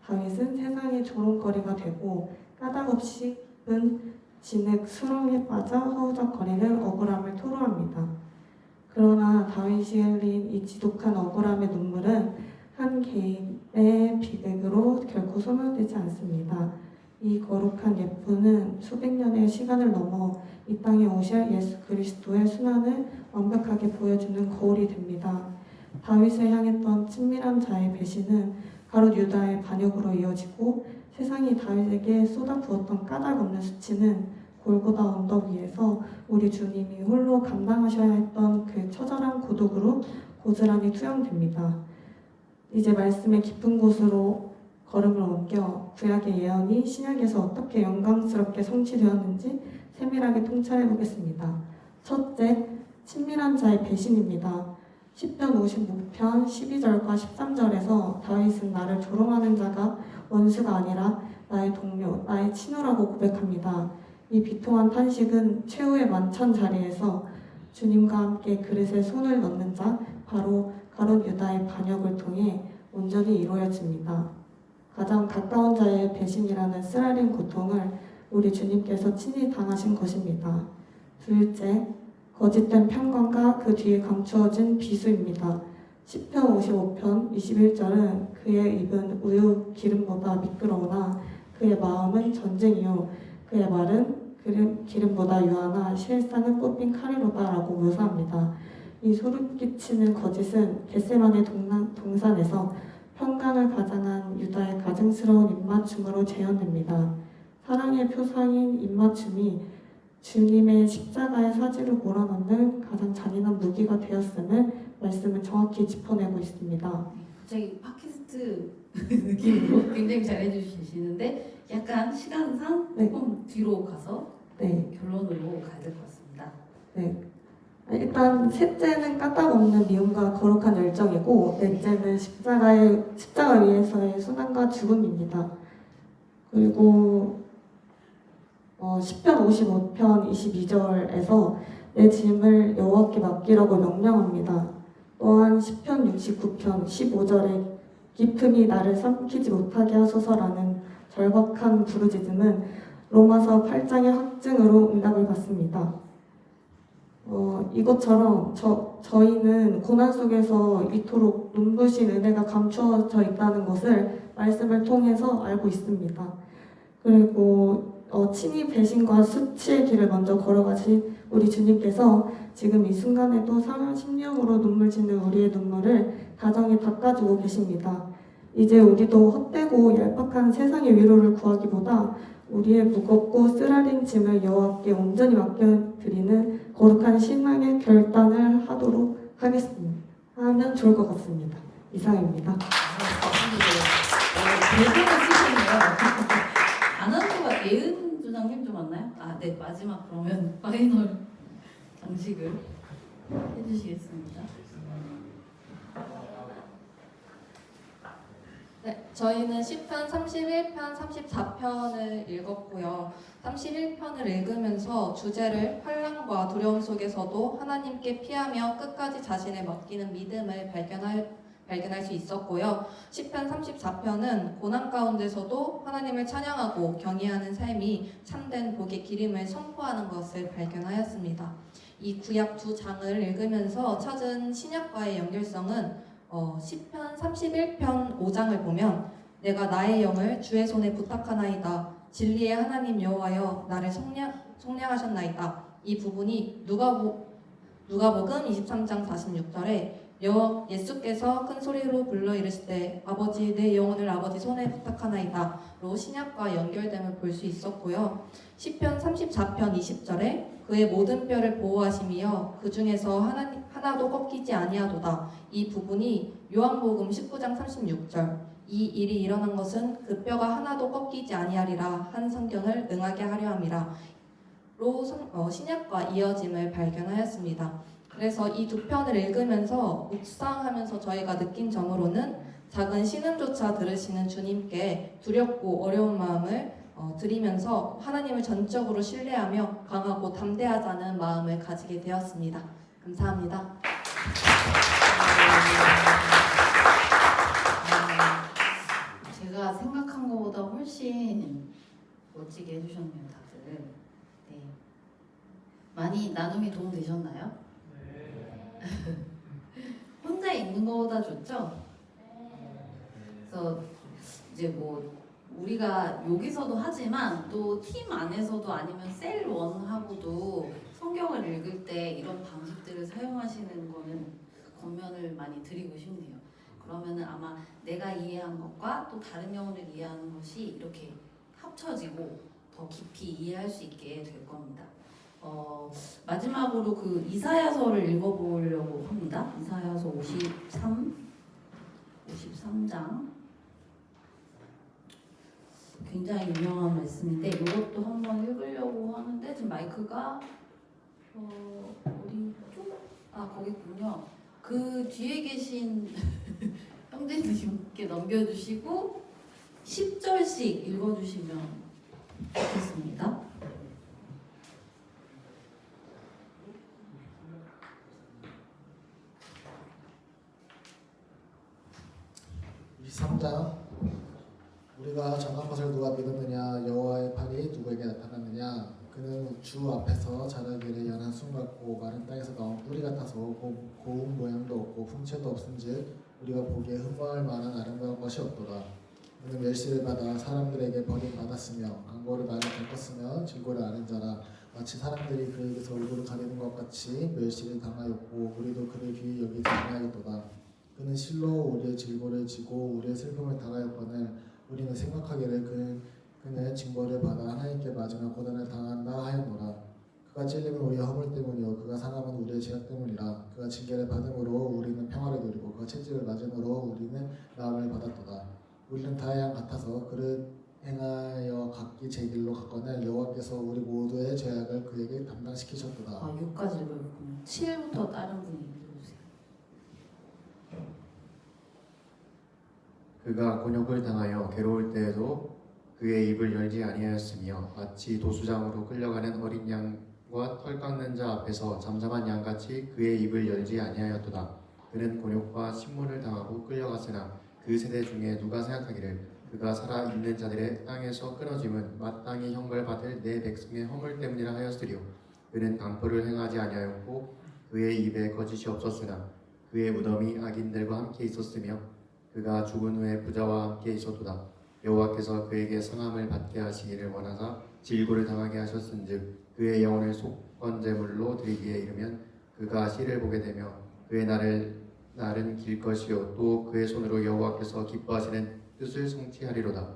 N: 다윗은 세상의 조롱거리가 되고 까닭없이 깊은 진흙 수렁에 빠져 허우적거리는 억울함을 토로합니다. 그러나 다윗이 흘린 이 지독한 억울함의 눈물은 한 개인의 비극으로 결코 소멸되지 않습니다. 이 거룩한 예쁘는 수백 년의 시간을 넘어 이 땅에 오실 예수 그리스도의 순환을 완벽하게 보여주는 거울이 됩니다. 다윗을 향했던 친밀한 자의 배신은 가롯 유다의 반역으로 이어지고 세상이 다윗에게 쏟아부었던 까닭없는 수치는 골고다 언덕 위에서 우리 주님이 홀로 감당하셔야 했던 그 처절한 고독으로 고스란히 투영됩니다. 이제 말씀의 깊은 곳으로 걸음을 옮겨 구약의 예언이 신약에서 어떻게 영광스럽게 성취되었는지 세밀하게 통찰해 보겠습니다. 첫째, 친밀한 자의 배신입니다. 시편 55편 12절과 13절에서 다윗은 나를 조롱하는 자가 원수가 아니라 나의 동료, 나의 친구라고 고백합니다. 이 비통한 탄식은 최후의 만찬 자리에서 주님과 함께 그릇에 손을 넣는 자, 바로 가롯 유다의 반역을 통해 온전히 이루어집니다. 가장 가까운 자의 배신이라는 쓰라린 고통을 우리 주님께서 친히 당하신 것입니다. 둘째, 거짓된 편관과 그 뒤에 감추어진 비수입니다. 시편 55편 21절은 그의 입은 우유 기름보다 미끄러우나 그의 마음은 전쟁이요 그의 말은 기름보다 유하나 실상은 뽑힌 칼이로다 라고 묘사합니다. 이 소름 끼치는 거짓은 겟세마네 동산에서 평강을 가장한 유다의 가증스러운 입맞춤으로 재현됩니다. 사랑의 표상인 입맞춤이 주님의 십자가의 사지를 몰아넣는 가장 잔인한 무기가 되었음을 말씀을 정확히 짚어내고 있습니다.
A: 갑자기 팟캐스트 느낌으로 굉장히 잘해주시는데 약간 시간상 조금 뒤로 가서 결론으로 가야 될 것 같습니다.
N: 네. 일단 셋째는 까닭없는 미움과 거룩한 열정이고, 넷째는 십자가 위에서의 순환과 죽음입니다. 그리고 10편 55편 22절에서 내 짐을 여호와께 맡기라고 명령합니다. 또한 10편 69편 15절에 기품이 나를 삼키지 못하게 하소서라는 절박한 부르짖음은 로마서 8장의 확증으로 응답을 받습니다. 이것처럼 저희는 고난 속에서 이토록 눈부신 은혜가 감추어져 있다는 것을 말씀을 통해서 알고 있습니다. 그리고 친히 배신과 수치의 길을 먼저 걸어가신 우리 주님께서 지금 이 순간에도 상한 심령으로 눈물 짓는 우리의 눈물을 다정히 닦아주고 계십니다. 이제 우리도 헛되고 얄팍한 세상의 위로를 구하기보다 우리의 무겁고 쓰라린 짐을 여호와께 온전히 맡겨드리는 거룩한 신앙의 결단을 하도록 하겠습니다. 하면 좋을 것 같습니다. 이상입니다.
A: 대본을 쓰시네요. 아나운서가 예은 주장님 좀 맞나요? 네, 마지막 그러면 파이널 장식을 해주시겠습니다.
H: 네, 저희는 10편, 31편, 34편을 읽었고요. 31편을 읽으면서 주제를 환난과 두려움 속에서도 하나님께 피하며 끝까지 자신을 맡기는 믿음을 발견할 수 있었고요. 10편, 34편은 고난 가운데서도 하나님을 찬양하고 경외하는 삶이 참된 복의 기림을 선포하는 것을 발견하였습니다. 이 구약 두 장을 읽으면서 찾은 신약과의 연결성은 10편 31편 5장을 보면 내가 나의 영을 주의 손에 부탁하나이다. 진리의 하나님 여호와여 나를 속량하셨나이다. 이 부분이 누가복음 23장 46절에 예수께서 큰 소리로 불러 이르시되 아버지 내 영혼을 아버지 손에 부탁하나이다 로 신약과 연결됨을 볼 수 있었고요. 10편 34편 20절에 그의 모든 뼈를 보호하시며 그 중에서 하나도 꺾이지 아니하도다. 이 부분이 요한복음 19장 36절 이 일이 일어난 것은 그 뼈가 하나도 꺾이지 아니하리라 한 성경을 응하게 하려 함이라 로 신약과 이어짐을 발견하였습니다. 그래서 이 두 편을 읽으면서 묵상하면서 저희가 느낀 점으로는 작은 신음조차 들으시는 주님께 두렵고 어려운 마음을 드리면서 하나님을 전적으로 신뢰하며 강하고 담대하자는 마음을 가지게 되었습니다. 감사합니다.
A: 제가 생각한 것보다 훨씬 멋지게 해주셨네요, 다들. 네. 많이 나눔이 도움되셨나요? 혼자 있는 것보다 좋죠? 그래서 이제 뭐 우리가 여기서도 하지만 또 팀 안에서도 아니면 셀1하고도 성경을 읽을 때 이런 방식들을 사용하시는 거는 권면을 많이 드리고 싶네요. 그러면은 아마 내가 이해한 것과 또 다른 영혼을 이해하는 것이 이렇게 합쳐지고 더 깊이 이해할 수 있게 될 겁니다. 마지막으로 그 이사야서를 읽어보려고 합니다. 이사야서 53장 굉장히 유명한 말씀인데 이것도 한번 읽으려고 하는데 지금 마이크가 어디죠? 거기군요. 그 뒤에 계신 형제님께 넘겨주시고 10절씩 읽어주시면 좋겠습니다.
O: 우리가 정한 것을 누가 믿었느냐 여호와의 팔이 누구에게 나타났느냐 그는 주 앞에서 자라기를 연한 순 같고 마른 땅에서 나온 뿌리 같아서 고운 모양도 없고 풍채도 없은즉 우리가 보기에 흠모할 만한 아름다운 것이 없도다. 그는 멸시를 받아 사람들에게 버림받았으며 안고를 많이 겪었으며 질고를 아는 자라 마치 사람들이 그에게서 얼굴을 가리는 것 같이 멸시를 당하였고 우리도 그를 귀히 여기지 아니하였도다. 그는 실로 우리의 질고를 지고 우리의 슬픔을 당하였거늘 우리는 생각하기를 그는 징벌을 받아 하나님께 마지막 고난을 당한다 하였노라. 그가 찔림은 우리의 허물 때문이요 그가 상함은 우리의 죄악 때문이라. 그가 징계를 받음으로 우리는 평화를 누리고 그가 채찍을 맞음으로 우리는 나음을 받았도다. 우리는 다 양 같아서 그를 행하여 각기 제 길로 갔거늘 여호와께서 우리 모두의 죄악을 그에게 담당시키셨도다.
A: 6까지 읽어요. 7부터 다른 분이 읽어주세요.
B: 그가 곤욕을 당하여 괴로울 때에도 그의 입을 열지 아니하였으며 마치 도수장으로 끌려가는 어린 양과 털 깎는 자 앞에서 잠잠한 양같이 그의 입을 열지 아니하였도다. 그는 곤욕과 신문을 당하고 끌려갔으나 그 세대 중에 누가 생각하기를 그가 살아있는 자들의 땅에서 끊어짐은 마땅히 형벌받을 내 백성의 허물 때문이라 하였으리요. 그는 강포를 행하지 아니하였고 그의 입에 거짓이 없었으나 그의 무덤이 악인들과 함께 있었으며 그가 죽은 후에 부자와 함께 있었도다. 여호와께서 그에게 상함을 받게 하시기를 원하사 질고를 당하게 하셨은즉 그의 영혼을 속건제물로 드리기에 이르면 그가 시를 보게 되며 그의 날은 길 것이요 또 그의 손으로 여호와께서 기뻐하시는 뜻을 성취하리로다.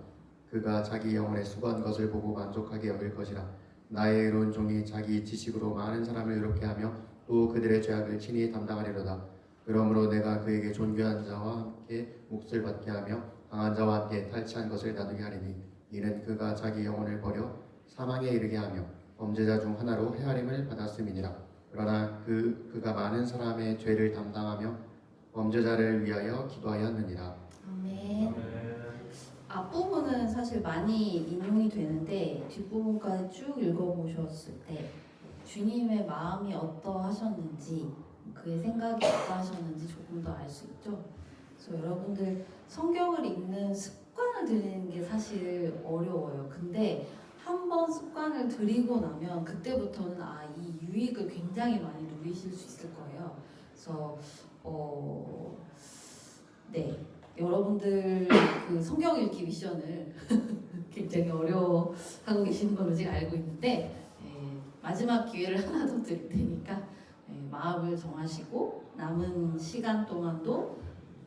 B: 그가 자기 영혼에 수고한 것을 보고 만족하게 여길 것이라. 나의 의로운 종이 자기 지식으로 많은 사람을 의롭게 하며 또 그들의 죄악을 친히 담당하리로다. 그러므로 내가 그에게 존귀한 자와 함께 몫을 받게 하며 강한 자와 함께 탈취한 것을 나누게 하리니 이는 그가 자기 영혼을 버려 사망에 이르게 하며 범죄자 중 하나로 헤아림을 받았음이니라. 그러나 그가 많은 사람의 죄를 담당하며 범죄자를 위하여 기도하였느니라.
A: 아멘. 앞부분은 사실 많이 인용이 되는데 뒷부분까지 쭉 읽어보셨을 때 주님의 마음이 어떠하셨는지 그의 생각이 어떠하셨는지 조금 더 알 수 있죠. 그래서 여러분들 성경을 읽는 습관을 들이는 게 사실 어려워요. 근데 한번 습관을 들이고 나면 그때부터는 이 유익을 굉장히 많이 누리실 수 있을 거예요. 그래서 네, 여러분들 그 성경 읽기 미션을 굉장히 어려워하고 계시는 걸로 제가 알고 있는데 마지막 기회를 하나 더 드릴 테니까 마음을 정하시고 남은 시간 동안도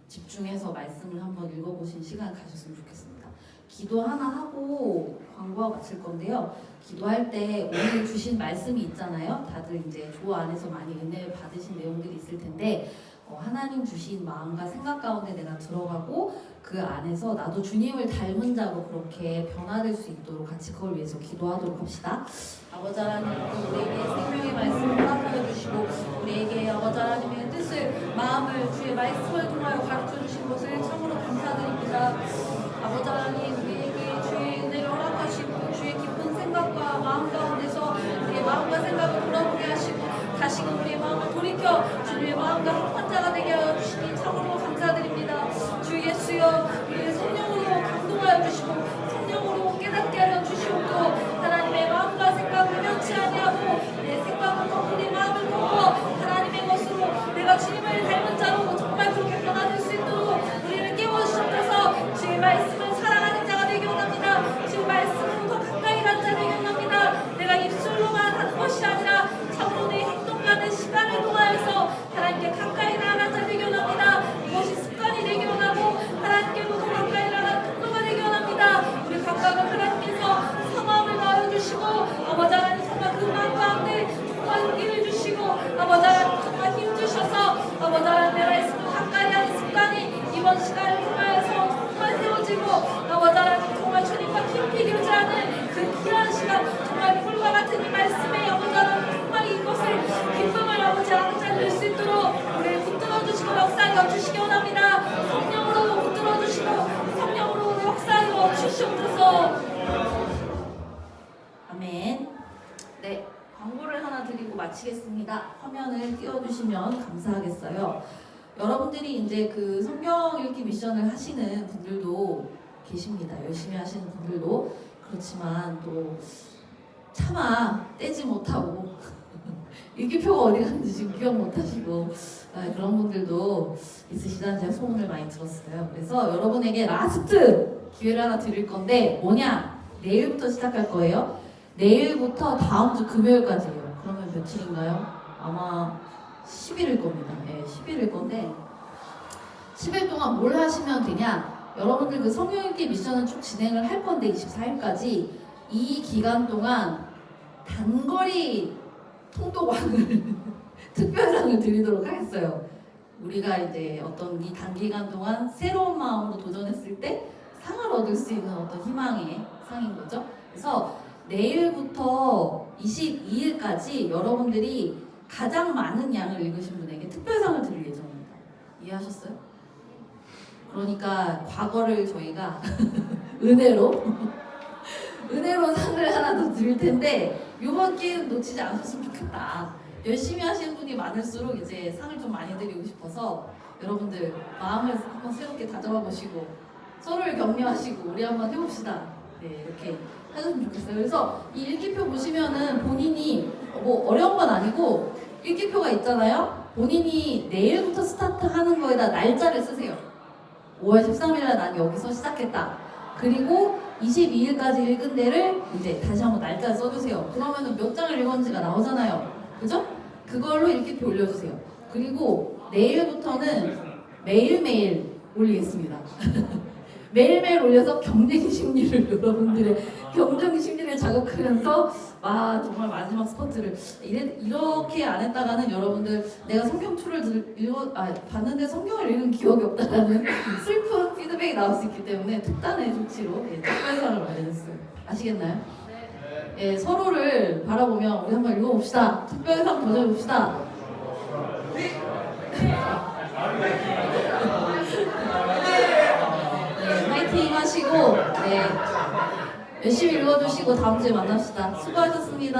A: 집중해서 말씀을 한번 읽어보신 시간 가졌으면 좋겠습니다. 기도 하나 하고 광고하고 마칠 건데요. 기도할 때 오늘 주신 말씀이 있잖아요. 다들 이제 조 안에서 많이 은혜를 받으신 내용들이 있을 텐데 하나님 주신 마음과 생각 가운데 내가 들어가고 그 안에서 나도 주님을 닮은 자로 그렇게 변화될 수 있도록 같이 그걸 위해서 기도하도록 합시다. 아버지 하나님, 우리에게 생명의 말씀을 허락하여 주시고 우리에게 아버지 하나님의 뜻을 마음을 주의 말씀을 통하여 가르쳐 주신 것을 참으로 감사드립니다. 아버지 하나님, 우리에게 주의 은혜를 허락하시고 주의 깊은 생각과 마음 가운데서 우리의 마음과 생각을 돌아보게 하시고 다시금 우리의 마음을 돌이켜 주님의 마음과 합한 자가 되게 하여 주시니 참으로 감사드립니다. 주 예수여, 우리의 성령으로 감동하여 주시고 성령으로 깨닫게 하여 주시고 또 하나님의 마음과 생각을 면치 아니하고 내 생각을 꺾고 내 마음을 꺾고 하나님의 것으로 내가 주님을 닮은 자로 정말 그렇게 변화될 수 있도록 우리를 깨워주셔서 주의 말씀을 사랑하는 자가 되기 원합니다. 주의 말씀으로 더 가까이 간 자 되기 원합니다. 내가 입술로만 하는 것이 아니라 참으로 내 행동과는 시간을 통하여서 하나님께 가까이 나아간 자 되기 원합니다. 이것이 습관이 되기 원하고 하나님께로 더 가까이 나아가는 통로가 되기 원합니다. 우리 각각은 하나님께서 성함을 낳아주시고 아버지 하나님 정말 그 마음 가운데 정말 용기를 주시고 아버지 하나님 정말 힘주셔서 아버지 하나님 내 말씀을 가까이 하는 습관이 이번 시간을 통하여서 정말 세워지고 아버지 하나님 정말 주님과 깊이 교제하는 그 귀한 시간 정말 불과 같은 이 말씀에 아버지 하나님 정말 이것을 기쁨을 아버지 하나님 살릴 수 있도록 우리를 붙들어 주시고 역사하여 주시기 원합니다. 성령으로 붙들어 주시고 성령으로 역사하여 주시옵소서. 아멘. 네, 광고를 하나 드리고 마치겠습니다. 화면을 띄워주시면 감사하겠어요. 여러분들이 이제 그 성경 읽기 미션을 하시는 분들도 계십니다. 열심히 하시는 분들도 그렇지만 또 차마 떼지 못하고 일기표가 어디 갔는지 지금 기억 못하시고 그런 분들도 있으시다는 제가 소문을 많이 들었어요. 그래서 여러분에게 라스트 기회를 하나 드릴 건데 뭐냐? 내일부터 시작할 거예요. 내일부터 다음 주 금요일까지예요. 그러면 며칠인가요? 아마 10일일 겁니다. 네, 10일일 건데 10일 동안 뭘 하시면 되냐? 여러분들 그 성경 읽기 미션을 쭉 진행을 할 건데 24일까지 이 기간 동안 단거리 통독왕을 특별상을 드리도록 하겠어요. 우리가 이제 어떤 이 단기간 동안 새로운 마음으로 도전했을 때 상을 얻을 수 있는 어떤 희망의 상인 거죠. 그래서 내일부터 22일까지 여러분들이 가장 많은 양을 읽으신 분에게 특별상을 드릴 예정입니다. 이해하셨어요? 그러니까 과거를 저희가 은혜로 상을 하나 더 드릴 텐데 이번 기회는 놓치지 않으셨으면 좋겠다. 열심히 하시는 분이 많을수록 이제 상을 좀 많이 드리고 싶어서 여러분들 마음을 한번 새롭게 다져봐 보시고 서로를 격려하시고 우리 한번 해봅시다. 네, 이렇게 하셨으면 좋겠어요. 그래서 이 일기표 보시면은 본인이 뭐 어려운 건 아니고 일기표가 있잖아요. 본인이 내일부터 스타트하는 거에다 날짜를 쓰세요. 5월 13일날 난 여기서 시작했다. 그리고 22일까지 읽은 데를 이제 다시 한번 날짜를 써주세요. 그러면은 몇 장을 읽었는지가 나오잖아요. 그죠? 그걸로 일기표 올려주세요. 그리고 내일부터는 매일매일 올리겠습니다. 매일매일 올려서 경쟁 심리를 여러분들의 경쟁 심리를 자극하면서 정말 마지막 스퍼트를 이렇게 안 했다가는 여러분들 내가 성경초를 봤는데 성경을 읽은 기억이 없다라는 슬픈 피드백이 나올 수 있기 때문에 특단의 조치로 특별상을 마련했어요. 아시겠나요? 예, 서로를 바라보며 우리 한번 읽어봅시다. 특별상 도전해봅시다. 파이팅 하시고 열심히 읽어주시고 다음 주에 만납시다. 수고하셨습니다.